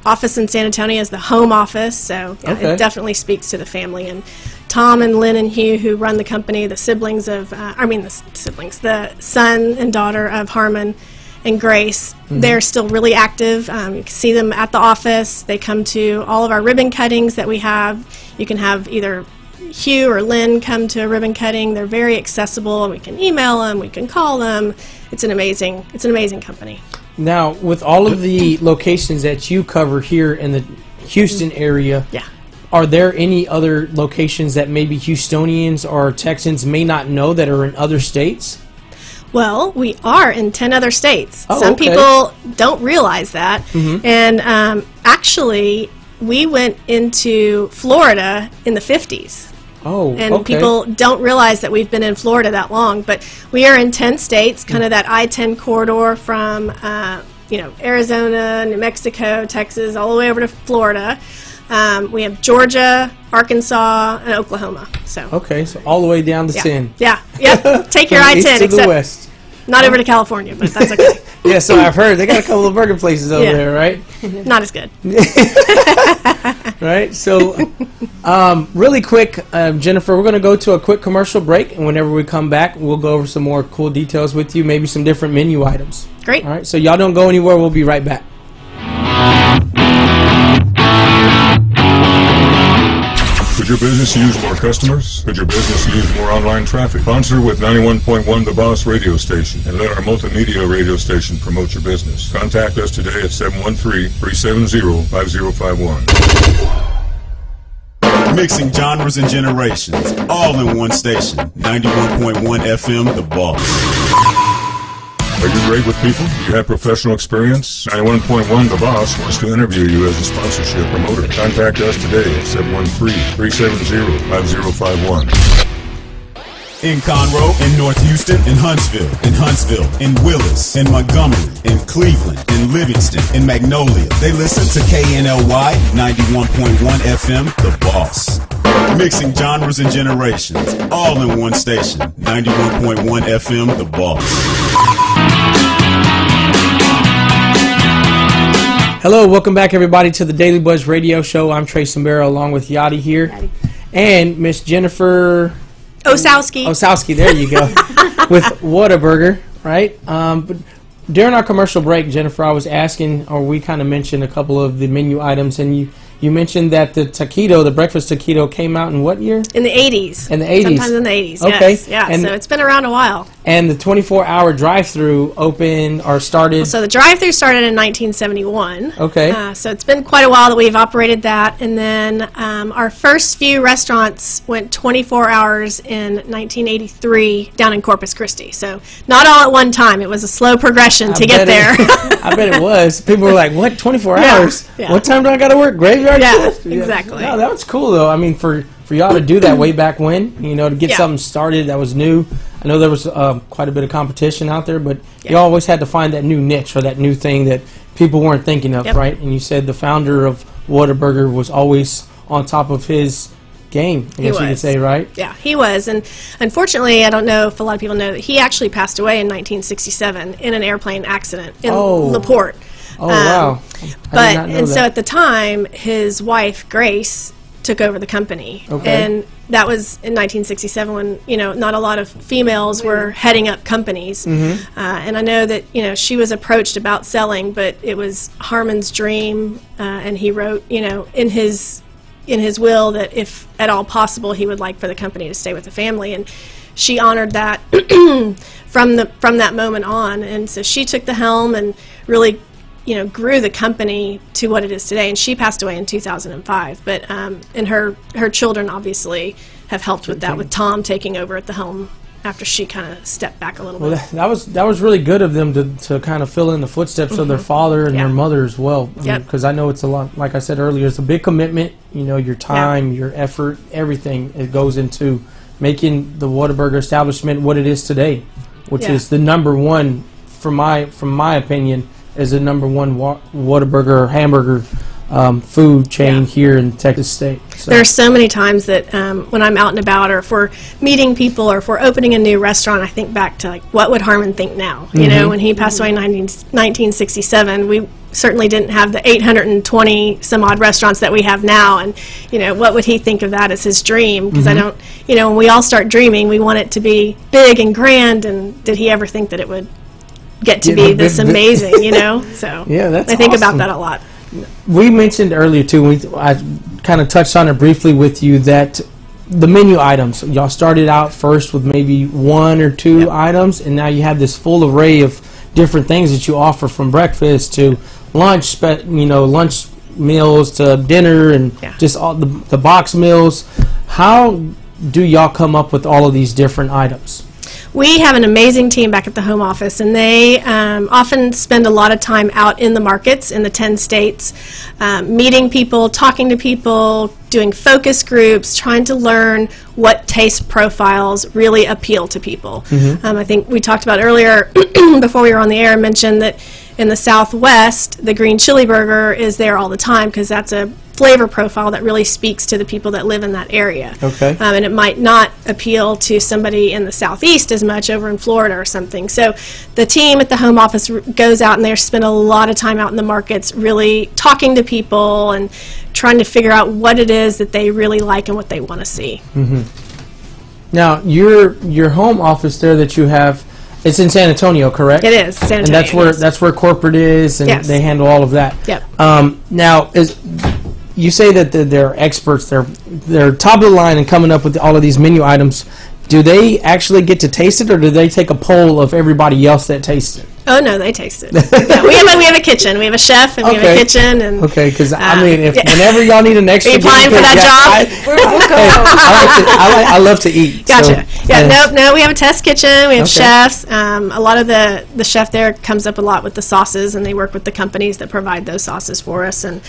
office in San Antonio is the home office, so it definitely speaks to the family. And Tom and Lynn and Hugh, who run the company, the son and daughter of Harmon and Grace, they're still really active. You can see them at the office. They come to all of our ribbon cuttings that we have. You can have either Hugh or Lynn come to a ribbon cutting. They're very accessible, and we can email them, we can call them. It's an amazing company. Now, with all of the locations that you cover here in the Houston area, are there any other locations that maybe Houstonians or Texans may not know that are in other states? Well, we are in 10 other states. Some people don't realize that. And actually, we went into Florida in the 50s. People don't realize that we've been in Florida that long, but we are in 10 states, kind of that I-10 corridor from, Arizona, New Mexico, Texas, all the way over to Florida. We have Georgia, Arkansas, and Oklahoma. So all the way down to 10. Take your I-10 to the west. Not over to California, but that's okay. So I've heard they got a couple of burger places over there, right? Not as good. Right. So, really quick, Jennifer, we're going to go to a quick commercial break, and whenever we come back, we'll go over some more cool details with you, maybe some different menu items. Great. All right. So y'all don't go anywhere. We'll be right back. Could your business use more customers? Could your business use more online traffic? Sponsor with 91.1 The Boss radio station and let our multimedia radio station promote your business. Contact us today at 713-370-5051. Mixing genres and generations, all in one station. 91.1 FM, The Boss. Are you great with people? Do you have professional experience? 91.1 The Boss wants to interview you as a sponsorship promoter. Contact us today at 713-370-5051. In Conroe, in North Houston, in Huntsville, in Willis, in Montgomery, in Cleveland, in Livingston, in Magnolia. They listen to KNLY 91.1 FM, The Boss. Mixing genres and generations, all in one station. 91.1 FM, The Boss. Hello, welcome back everybody to the Daily Buzz Radio Show. I'm Trey Sombera along with Yadi here. And Miss Jennifer Osowski, there you go. With Whataburger, right? But during our commercial break, Jennifer, I was asking, or we kind of mentioned a couple of the menu items, and you mentioned that the taquito, the breakfast taquito, came out in what year? In the 80s. In the 80s. Sometimes in the 80s, okay. Yes. Yeah, and so it's been around a while. And the 24-hour drive-through opened or started? So the drive-through started in 1971. Okay. So it's been quite a while that we've operated that. And then our first few restaurants went 24 hours in 1983 down in Corpus Christi. So not all at one time. It was a slow progression to get there. I bet it was. People were like, what, 24 hours? Yeah. What time do I got to work? Graveyard shift? Exactly. No, that was cool, though. I mean, for y'all to do that way back when, to get something started that was new. I know there was quite a bit of competition out there, but you always had to find that new niche or that new thing that people weren't thinking of, right? And you said the founder of Whataburger was always on top of his game, I guess you could say, right? Yeah, he was. And unfortunately, I don't know if a lot of people know that he actually passed away in 1967 in an airplane accident in LaPorte. Oh, wow. So at the time, his wife, Grace, took over the company. Okay. And that was in 1967 when, not a lot of females were heading up companies. And I know that, she was approached about selling, but it was Harmon's dream, and he wrote, in his will that if at all possible, he would like for the company to stay with the family. And she honored that from that moment on. And so she took the helm and really grew the company to what it is today, and she passed away in 2005. But and her children obviously have helped with that, with Tom taking over at the helm after she kind of stepped back a little bit. That was really good of them to kind of fill in the footsteps of their father and their mother as well. Because I know it's a lot. Like I said earlier, it's a big commitment. Your time, your effort, everything it goes into making the Whataburger establishment what it is today, which is the number one, from my opinion, is the number one Whataburger hamburger food chain here in Texas State. So. There are so many times that when I'm out and about, or if we're meeting people, or if we're opening a new restaurant, I think back to what would Harmon think now? When he passed away in 1967, we certainly didn't have the 820 some odd restaurants that we have now, and what would he think of that as his dream? Because I don't, when we all start dreaming, we want it to be big and grand, and did he ever think that it would get to be this amazing, So that's I think awesome. about that a lot. We mentioned earlier too, I kind of touched on it briefly with you, that the menu items, y'all started out first with maybe one or two items, and now you have this full array of different things that you offer, from breakfast to lunch, lunch meals to dinner, and just all the box meals. How do y'all come up with all of these different items? We have an amazing team back at the home office, and they often spend a lot of time out in the markets in the 10 states, meeting people, talking to people, doing focus groups, trying to learn what taste profiles really appeal to people. I think we talked about earlier, before we were on the air, mentioned that in the Southwest, the green chili burger is there all the time because that's a flavor profile that really speaks to the people that live in that area. Okay. And it might not appeal to somebody in the Southeast as much over in Florida or something. So the team at the home office goes out and they spend a lot of time out in the markets really talking to people and trying to figure out what it is that they really like and what they want to see. Now, your home office there that you have, it's in San Antonio, correct? It is, San Antonio. And that's where corporate is, and they handle all of that. Yep. Now, you say that they're experts, they're top of the line and coming up with all of these menu items. Do they actually get to taste it, or do they take a poll of everybody else that tastes it? Oh no, they taste it. Yeah, we have a kitchen. We have a chef and we have a kitchen. And because I mean, if whenever y'all need an extra, are you applying for that job? I love to eat. Gotcha. So, no, we have a test kitchen. We have chefs. A lot of the chef there comes up a lot with the sauces, and they work with the companies that provide those sauces for us. And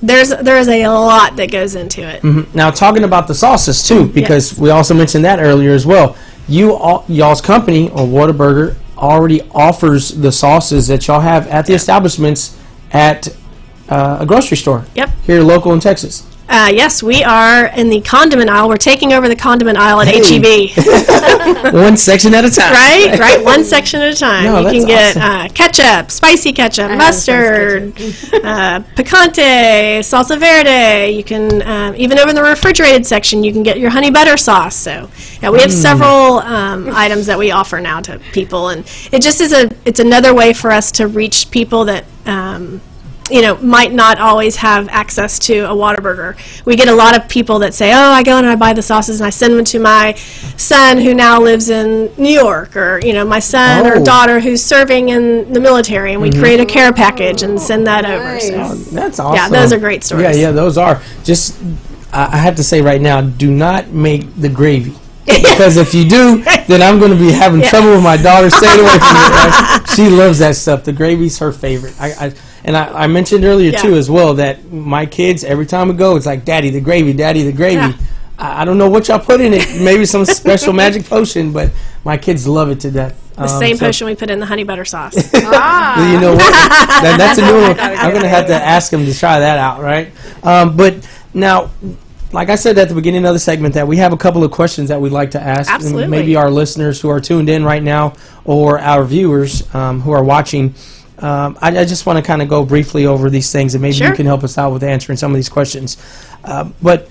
there is a lot that goes into it. Mm-hmm. Now, talking about the sauces too, because we also mentioned that earlier as well. Y'all's company or Whataburger already offers the sauces that y'all have at the establishments at a grocery store. Yep. Here local in Texas. Yes, we are in the condiment aisle. We're taking over the condiment aisle at HEB. One section at a time. Right. One section at a time. No, you can get ketchup, spicy ketchup, mustard, picante, salsa verde. You can, even over in the refrigerated section, you can get your honey butter sauce. So, yeah, we have several items that we offer now to people. And it just is it's another way for us to reach people that, might not always have access to a Whataburger. We get a lot of people that say, I go and I buy the sauces and I send them to my son who now lives in New York, or, my son or daughter who's serving in the military, and we create a care package and send that over. So, that's awesome. Yeah, those are great stories. Yeah, those are. Just, I have to say right now, do not make the gravy. Because if you do, then I'm going to be having trouble with my daughter. Stay away from it. Right? She loves that stuff. The gravy's her favorite. I mentioned earlier, too, as well, that my kids, every time we go, it's like, Daddy, the gravy, Daddy, the gravy. Yeah. I don't know what y'all put in it. Maybe some special magic potion, but my kids love it to death. The same potion we put in the honey butter sauce. You know what? That's a new one. I'm going to have to ask them to try that out, right? But now, like I said at the beginning of the segment, that we have a couple of questions that we'd like to ask. Absolutely. Maybe our listeners who are tuned in right now, or our viewers who are watching. I just want to kind of go briefly over these things, and maybe you can help us out with answering some of these questions. But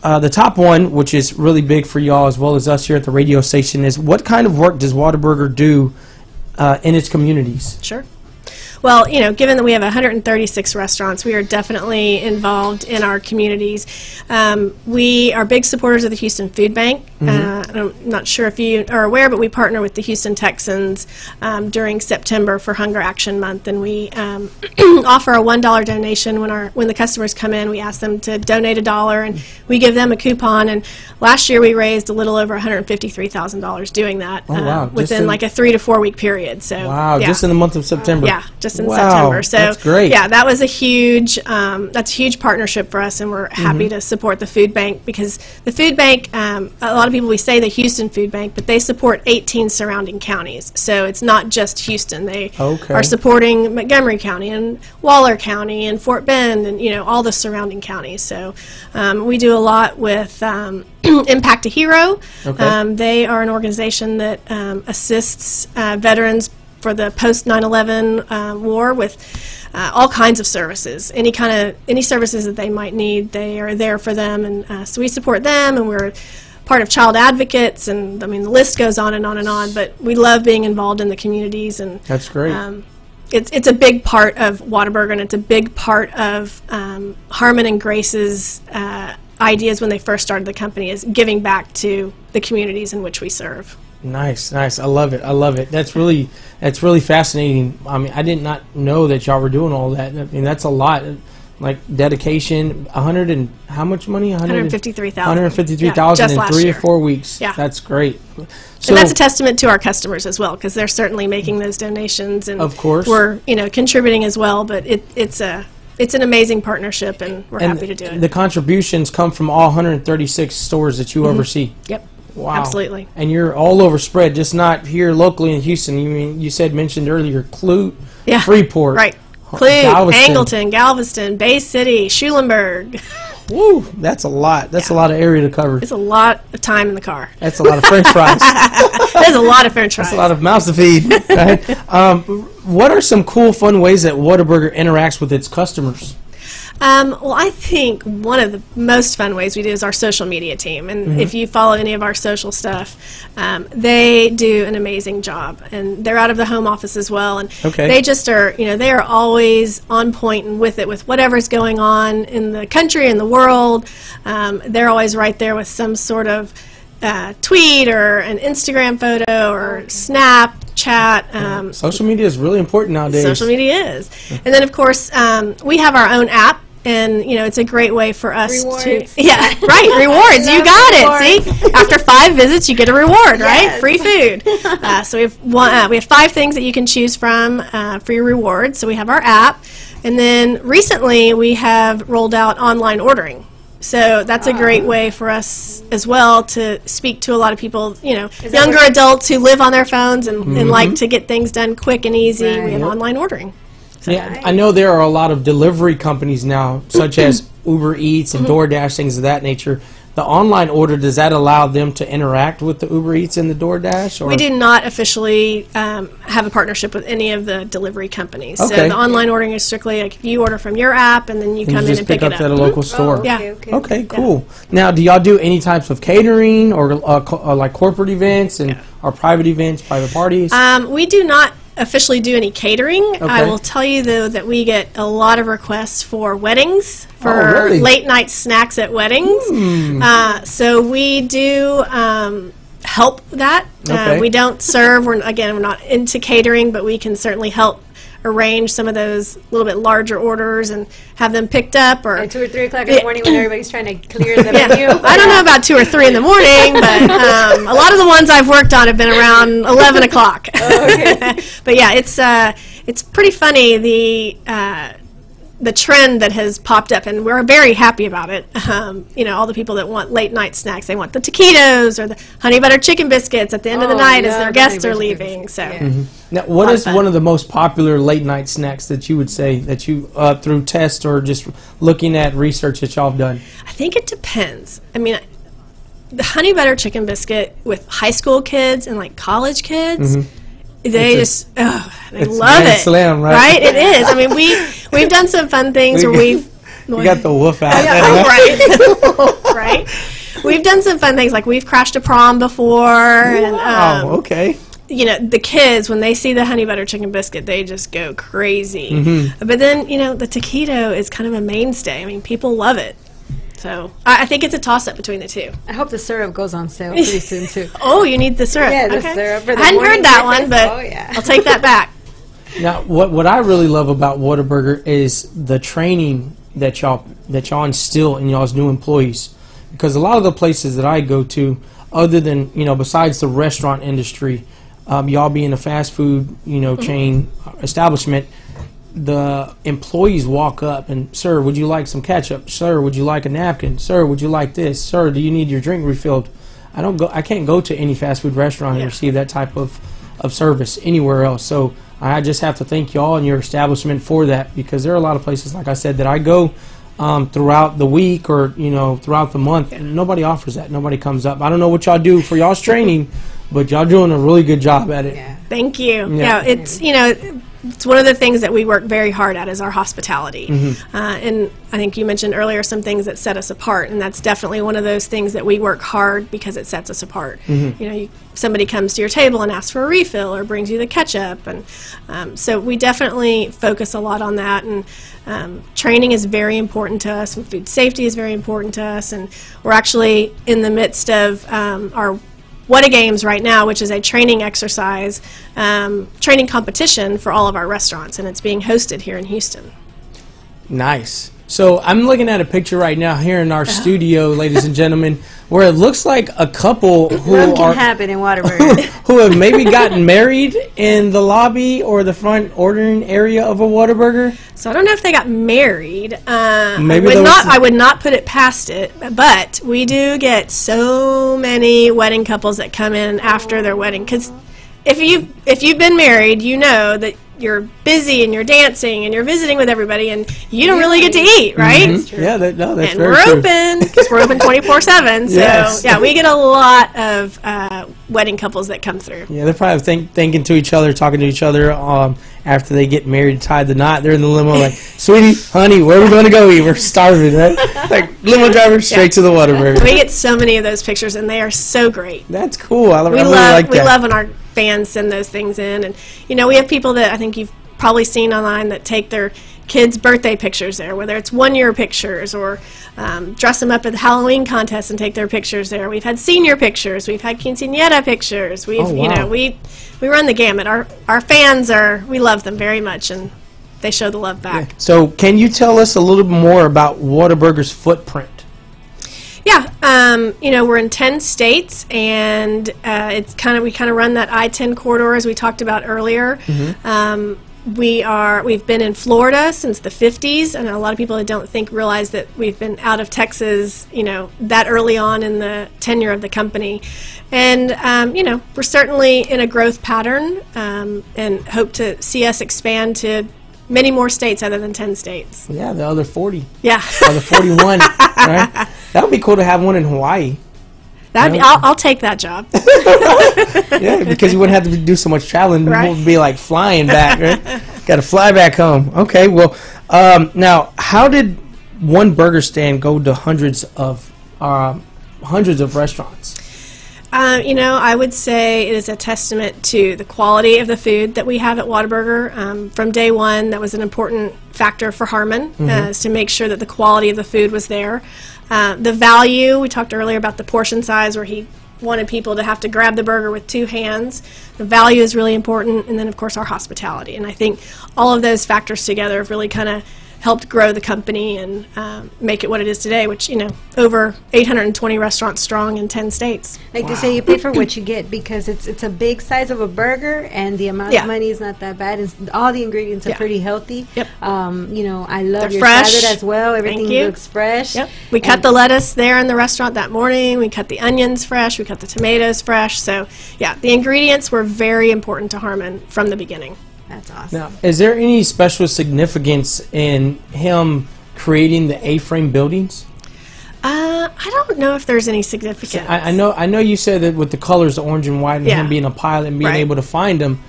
the top one, which is really big for y'all as well as us here at the radio station, is what kind of work does Whataburger do in its communities? Sure. Well, given that we have 136 restaurants, we are definitely involved in our communities. We are big supporters of the Houston Food Bank. I'm not sure if you are aware, but we partner with the Houston Texans during September for Hunger Action Month, and we offer a $1 donation when the customers come in. We ask them to donate $1, and we give them a coupon. And last year we raised a little over $153,000 doing that within like a 3 to 4 week period. So just in the month of September. Yeah, just in September. So that's great. Yeah, that was a huge partnership for us, and we're happy to support the food bank, because the food bank, a lot of people, we say the Houston Food Bank, but they support 18 surrounding counties. So it's not just Houston. They are supporting Montgomery County and Waller County and Fort Bend and all the surrounding counties. So we do a lot with Impact a Hero. They are an organization that assists veterans for the post 9/11 war with all kinds of services. Any services that they might need, they are there for them, and so we support them, and we're part of Child Advocates, and the list goes on and on and on. But we love being involved in the communities, and that's great. It's a big part of Whataburger, and it's a big part of Harmon and Grace's ideas when they first started the company, is giving back to the communities in which we serve. Nice. I love it. That's really fascinating. I did not know that y'all were doing all that. That's a lot. Like dedication, how much money? $153,000. $153,000 in 3 or 4 weeks. Yeah, that's great. So, and that's a testament to our customers as well, because they're certainly making those donations, and of course we're contributing as well. But it's an amazing partnership, and we're happy to do it. The contributions come from all 136 stores that you oversee. Yep. Wow. Absolutely. And you're all over spread, just not here locally in Houston. You mentioned earlier Clute, Freeport, right? Clute, Angleton, Galveston, Bay City, Schulenburg. Woo, that's a lot. That's a lot of area to cover. It's a lot of time in the car. That's a lot of French fries. There's a lot of French fries. That's a lot of mouths to feed. Right? What are some cool, fun ways that Whataburger interacts with its customers? Well, I think one of the most fun ways we do is our social media team. And if you follow any of our social stuff, they do an amazing job. And they're out of the home office as well. And they just are, they are always on point and with it, with whatever's going on in the country and the world. They're always right there with some sort of tweet or an Instagram photo or snap, chat. Social media is really important nowadays. Social media is. And then, of course, we have our own app. And, you know, it's a great way for us to... Yeah, right, rewards. You got it, see? After 5 visits, you get a reward, right? Free food. So we have 5 things that you can choose from for your rewards. So we have our app. And then recently, we have rolled out online ordering. So that's a great way for us as well to speak to a lot of people, you know, younger adults who live on their phones and like to get things done quick and easy. We have online ordering. Yeah, I know there are a lot of delivery companies now, such as Uber Eats and DoorDash, things of that nature. The online order, does that allow them to interact with the Uber Eats and the DoorDash? Or? We do not officially have a partnership with any of the delivery companies. Okay. So the online ordering is strictly like if you order from your app and then you come in and pick it up. Just pick up at a local store. Yeah. Okay, cool. Now, do y'all do any types of catering or like corporate events and or private events, private parties? We do not officially do any catering. I will tell you though that we get a lot of requests for weddings, for late night snacks at weddings. So we do help that. We don't serve. We're not into catering, but we can certainly help arrange some of those little bit larger orders and have them picked up. Or at 2 or 3 o'clock in the morning when everybody's trying to clear the menu. I don't know about 2 or 3 in the morning, but a lot of the ones I've worked on have been around 11 o'clock. But yeah, it's pretty funny the trend that has popped up, and we're very happy about it. You know, all the people that want late night snacks, they want the taquitos or the honey butter chicken biscuits at the end of the night as their guests are leaving. So, now, what is one of the most popular late night snacks that you would say that you through test or just looking at research that y'all have done? I think it depends. I mean, the honey butter chicken biscuit with high school kids and like college kids. They they love it. Slam, right? It is. I mean, we've done some fun things where we've... You got the woof out. Right. We've done some fun things, like we've crashed a prom before. Wow, okay. You know, the kids, when they see the honey butter chicken biscuit, they just go crazy. But then, you know, the taquito is kind of a mainstay. I mean, people love it. So I think it's a toss-up between the two. I hope the syrup goes on sale pretty soon, too. Oh, you need the syrup. Yeah, the syrup. For the I hadn't heard that breakfast. one, but I'll take that back. Now, what I really love about Whataburger is the training that y'all instill in y'all's new employees. Because a lot of the places that I go to, other than, you know, besides the restaurant industry, y'all being a fast food, you know, chain establishment, the employees walk up and, sir, would you like some ketchup? Sir, would you like a napkin? Sir, would you like this? Sir, do you need your drink refilled? I can't go to any fast food restaurant and receive that type of service anywhere else. So I just have to thank y'all and your establishment for that, because there are a lot of places, like I said, that I go throughout the week or, you know, throughout the month, and nobody offers that. Nobody comes up. I don't know what y'all do for y'all's training, but y'all doing a really good job at it. Thank you. Yeah, it's, you know, it's one of the things that we work very hard at is our hospitality. And I think you mentioned earlier some things that set us apart, and that's definitely one of those things that we work hard because it sets us apart. You know, somebody comes to your table and asks for a refill or brings you the ketchup, and so we definitely focus a lot on that. And training is very important to us, and food safety is very important to us, and we're actually in the midst of our What A Games right now, which is a training exercise, training competition for all of our restaurants, and it's being hosted here in Houston. Nice. So I'm looking at a picture right now here in our studio, ladies and gentlemen, where it looks like a couple who happen in Whataburger. who have maybe gotten married in the lobby or the front ordering area of a Whataburger. So I don't know if they got married. Maybe I would not put it past it, but we do get so many wedding couples that come in after their wedding, because if you've been married, you know that you're busy and you're dancing and you're visiting with everybody, and you don't really get to eat, right? Yeah, that's and very we're true. open because we're open 24/7. So yeah, we get a lot of wedding couples that come through. Yeah, they're probably thinking to each other, talking to each other after they get married, tied the knot. They're in the limo like, sweetie, honey, where are we going to go eat? We're starving, right? Like limo driver straight to the Whataburger. We get so many of those pictures, and they are so great. That's cool. I really like that. We love when our fans send those things in, and you know, we have people that I think you've probably seen online that take their kids' birthday pictures there, whether it's one-year pictures or dress them up at the Halloween contest and take their pictures there. We've had senior pictures. We've had quinceañera pictures. We've, you know, we run the gamut. Our fans we love them very much, and they show the love back. Yeah. So can you tell us a little bit more about Whataburger's footprint? Yeah, you know, we're in 10 states, and it's we kind of run that I-10 corridor as we talked about earlier. We've been in Florida since the 50s, and a lot of people that don't realize that we've been out of Texas, you know, that early on in the tenure of the company. And, you know, we're certainly in a growth pattern, and hope to see us expand to many more states other than 10 states. Yeah, the other 40. Yeah. Or the 41, right? That would be cool to have one in Hawaii. I'll take that job. Yeah, because you wouldn't have to do so much traveling. Right. You would be like flying back, right? Got to fly back home. Okay, well, now, how did one burger stand go to hundreds of restaurants? You know, I would say it is a testament to the quality of the food that we have at Whataburger. From day one, that was an important factor for Harmon, is to make sure that the quality of the food was there. The value, we talked earlier about the portion size where he wanted people to have to grab the burger with two hands. The value is really important, and then, of course, our hospitality. And I think all of those factors together have really kind of helped grow the company and make it what it is today, which, you know, over 820 restaurants strong in 10 states. Like they say, you pay for what you get, because it's a big size of a burger, and the amount of money is not that bad. And all the ingredients are pretty healthy. Yep. You know, I love your fresh. salad as well. Everything looks fresh. Yep. We cut the lettuce there in the restaurant that morning. We cut the onions fresh. We cut the tomatoes fresh. So, yeah, the ingredients were very important to Harmon from the beginning. That's awesome. Now, is there any special significance in him creating the A-frame buildings? I don't know if there's any significance. I know you said that with the colors, the orange and white, and him being a pilot and being able to find them.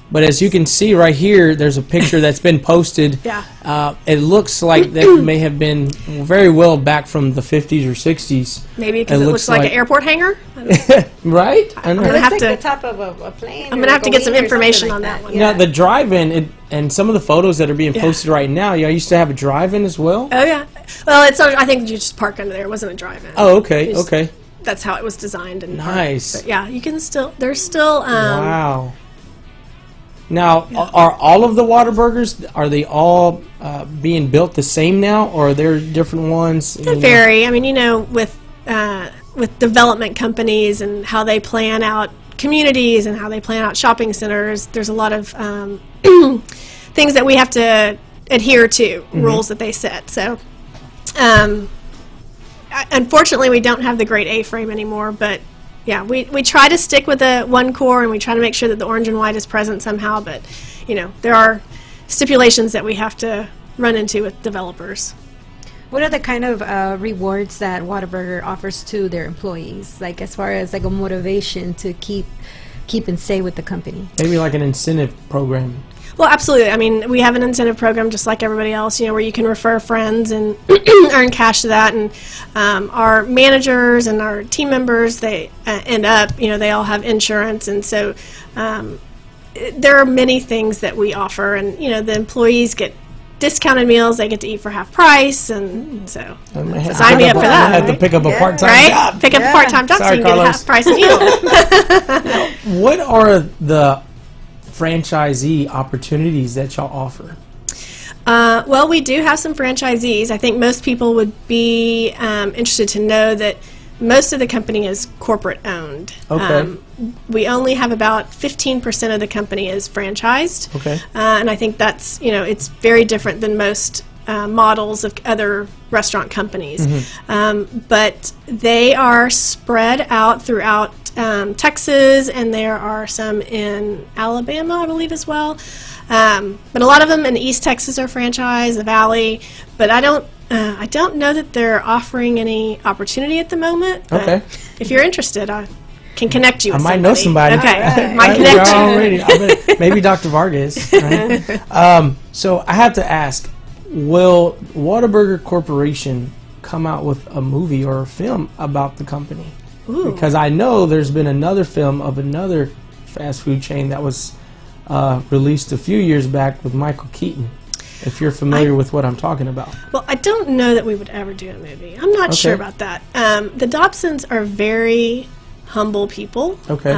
But as you can see right here, there's a picture that's been posted. It looks like that may have been very well back from the 50s or 60s. Maybe because it looks like an airport hangar. Right? I'm going to have to the top of a plane. I'm going to have to get some information on that one. Yeah, the drive-in and some of the photos that are being posted right now. I used to have a drive-in as well. Oh yeah. Well, I think you just park under there. It wasn't a drive-in. Oh, okay, okay. That's how it was designed. And nice. But yeah, you can still. There's still. Wow. Now, are all of the Whataburgers, are they all being built the same now, or are there different ones? They vary. I mean, you know, with development companies and how they plan out communities and how they plan out shopping centers, there's a lot of things that we have to adhere to, rules that they set. So, unfortunately, we don't have the great A-frame anymore, but yeah, we try to stick with the one core, and we try to make sure that the orange and white is present somehow, but, you know, there are stipulations that we have to run into with developers. What are the kind of rewards that Whataburger offers to their employees, like as far as like a motivation to keep and stay with the company? Maybe like an incentive program. Well, absolutely. I mean, we have an incentive program just like everybody else, you know, where you can refer friends and earn cash to that. And our managers and our team members, they end up, you know, they all have insurance. And so there are many things that we offer. And, you know, the employees get discounted meals. They get to eat for half price. And so sign me up for that. I have to pick up a part-time job. Pick up a part-time job so you can get half price meal. Now, what are the franchisee opportunities that y'all offer? Well, we do have some franchisees. I think most people would be interested to know that most of the company is corporate owned. Okay. We only have about 15% of the company is franchised. Okay. And I think that's, you know, it's very different than most models of other restaurant companies. But they are spread out throughout Texas, and there are some in Alabama, I believe, as well. But a lot of them in East Texas are franchised, the Valley. But I don't know that they're offering any opportunity at the moment. Okay. If you're interested, I can connect you with somebody. I might know somebody. Okay. Might connect you. Maybe Dr. Vargas. Right? So I have to ask, will Whataburger Corporation come out with a movie or a film about the company? Ooh. Because I know there's been another film of another fast food chain that was released a few years back with Michael Keaton. if you're familiar with what I'm talking about. Well, I don't know that we would ever do a movie. I'm not sure about that. The Dobsons are very humble people. Okay.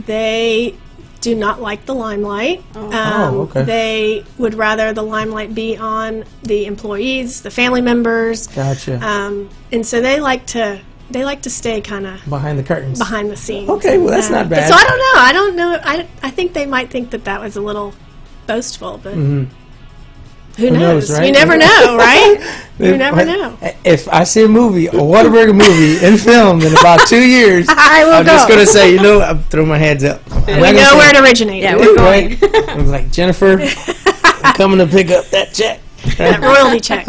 They do not like the limelight. Okay. They would rather the limelight be on the employees, the family members. Gotcha. And so they like to stay kind of behind the curtains, behind the scenes. Okay, well that's not bad. So I don't know. I think they might think that was a little boastful, but who knows? Right? You never know, right? You never know. If I see a movie, a Whataburger movie in film in about 2 years, I'm just going to say, I'm throwing my hands up. We know where it originated. Yeah, we're going. I was like, Jennifer, I'm coming to pick up that check. That royalty check.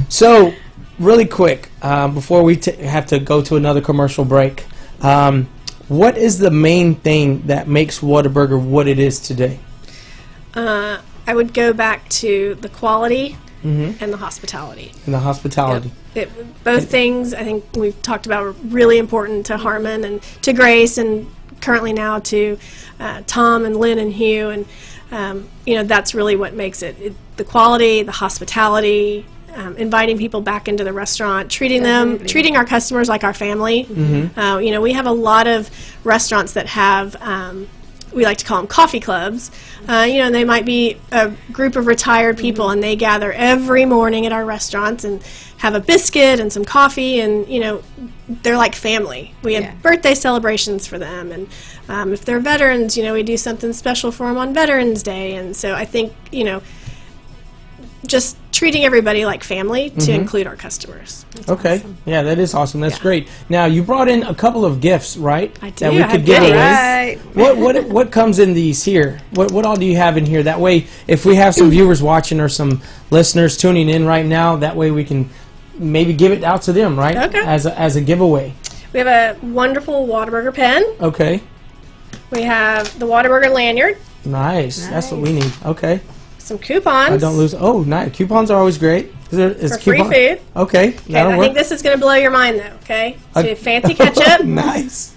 So, really quick, before we have to go to another commercial break, what is the main thing that makes Whataburger what it is today? I would go back to the quality and the hospitality. And the hospitality. Yep. Both things I think we've talked about are really important to Harmon and to Grace, and currently now to Tom and Lynn and Hugh, and that's really what makes it the quality, the hospitality. Inviting people back into the restaurant, treating our customers like our family. We have a lot of restaurants that have, we like to call them coffee clubs. And they might be a group of retired people, and they gather every morning at our restaurants and have a biscuit and some coffee, and they're like family. We have birthday celebrations for them, and if they're veterans, we do something special for them on Veterans Day. And so I think just treating everybody like family to include our customers. That's awesome. Yeah, that is awesome. That's great. Now, you brought in a couple of gifts, right? I do. That we could give away. What comes in these here? What all do you have in here? That way, if we have some viewers watching or some listeners tuning in right now, that way we can maybe give it out to them, right? Okay. As a giveaway. We have a wonderful Whataburger pen. Okay. We have the Whataburger lanyard. Nice. That's what we need. Okay. Some coupons. I don't lose. Oh, nice. Coupons are always great. For free food. Okay. I think this is going to blow your mind, though. Okay. So fancy ketchup. Nice.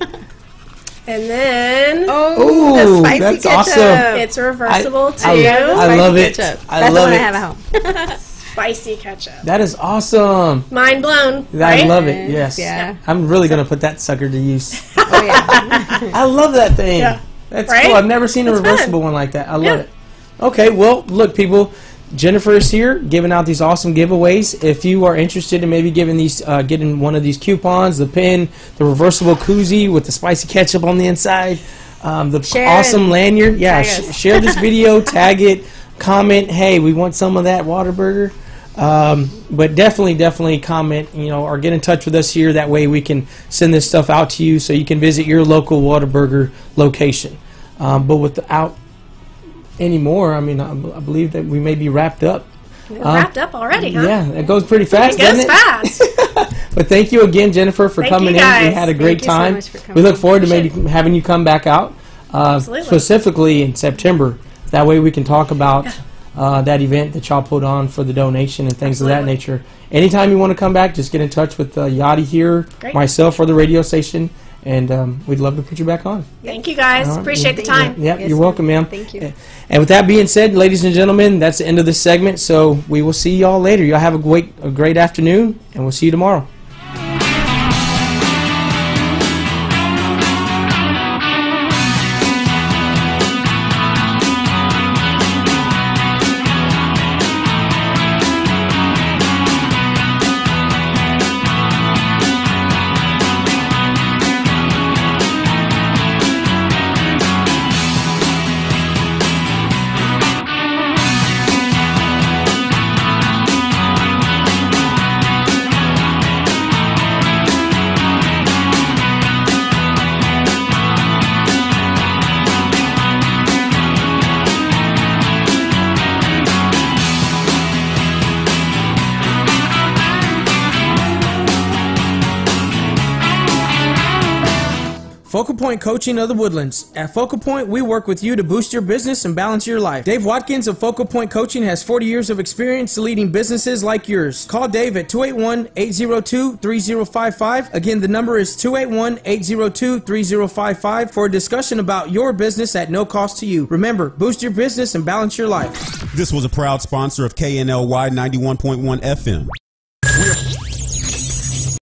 And then the spicy that's ketchup. Awesome. It's reversible too. I love it. That's I the love one it. I have at home. Spicy ketchup. That is awesome. Mind blown. I love it. Yes. Yeah. I'm really going to put that sucker to use. Oh yeah. I love that thing. Yeah. That's cool. I've never seen a reversible one like that. I love it. Okay, well, look, people, Jennifer is here giving out these awesome giveaways. If you are interested in maybe getting one of these coupons, the pen, the reversible koozie with the spicy ketchup on the inside, the awesome lanyard, share this video, tag it, comment, hey, we want some of that Whataburger. But definitely comment, or get in touch with us here. That way we can send this stuff out to you so you can visit your local Whataburger location. But without anymore, I believe that we may be wrapped up. Wrapped up already, huh? Yeah, it goes pretty fast, doesn't it? It goes fast. But thank you again, Jennifer, for coming in. We had a great time. We look forward to maybe having you come back out, specifically in September. That way we can talk about that event that y'all put on for the donation and things of that nature. Anytime you want to come back, just get in touch with Yachty here, myself, or the radio station. And we'd love to put you back on. Thank you, guys. Appreciate the time. Yep, you're welcome, ma'am. Thank you. And with that being said, ladies and gentlemen, that's the end of this segment. So we will see y'all later. Y'all have a great afternoon, and we'll see you tomorrow. Focal Point Coaching of the Woodlands. At Focal Point, we work with you to boost your business and balance your life. Dave Watkins of Focal Point Coaching has 40 years of experience leading businesses like yours. Call Dave at 281-802-3055. Again, the number is 281-802-3055 for a discussion about your business at no cost to you. Remember, boost your business and balance your life. This was a proud sponsor of KNLY 91.1 FM.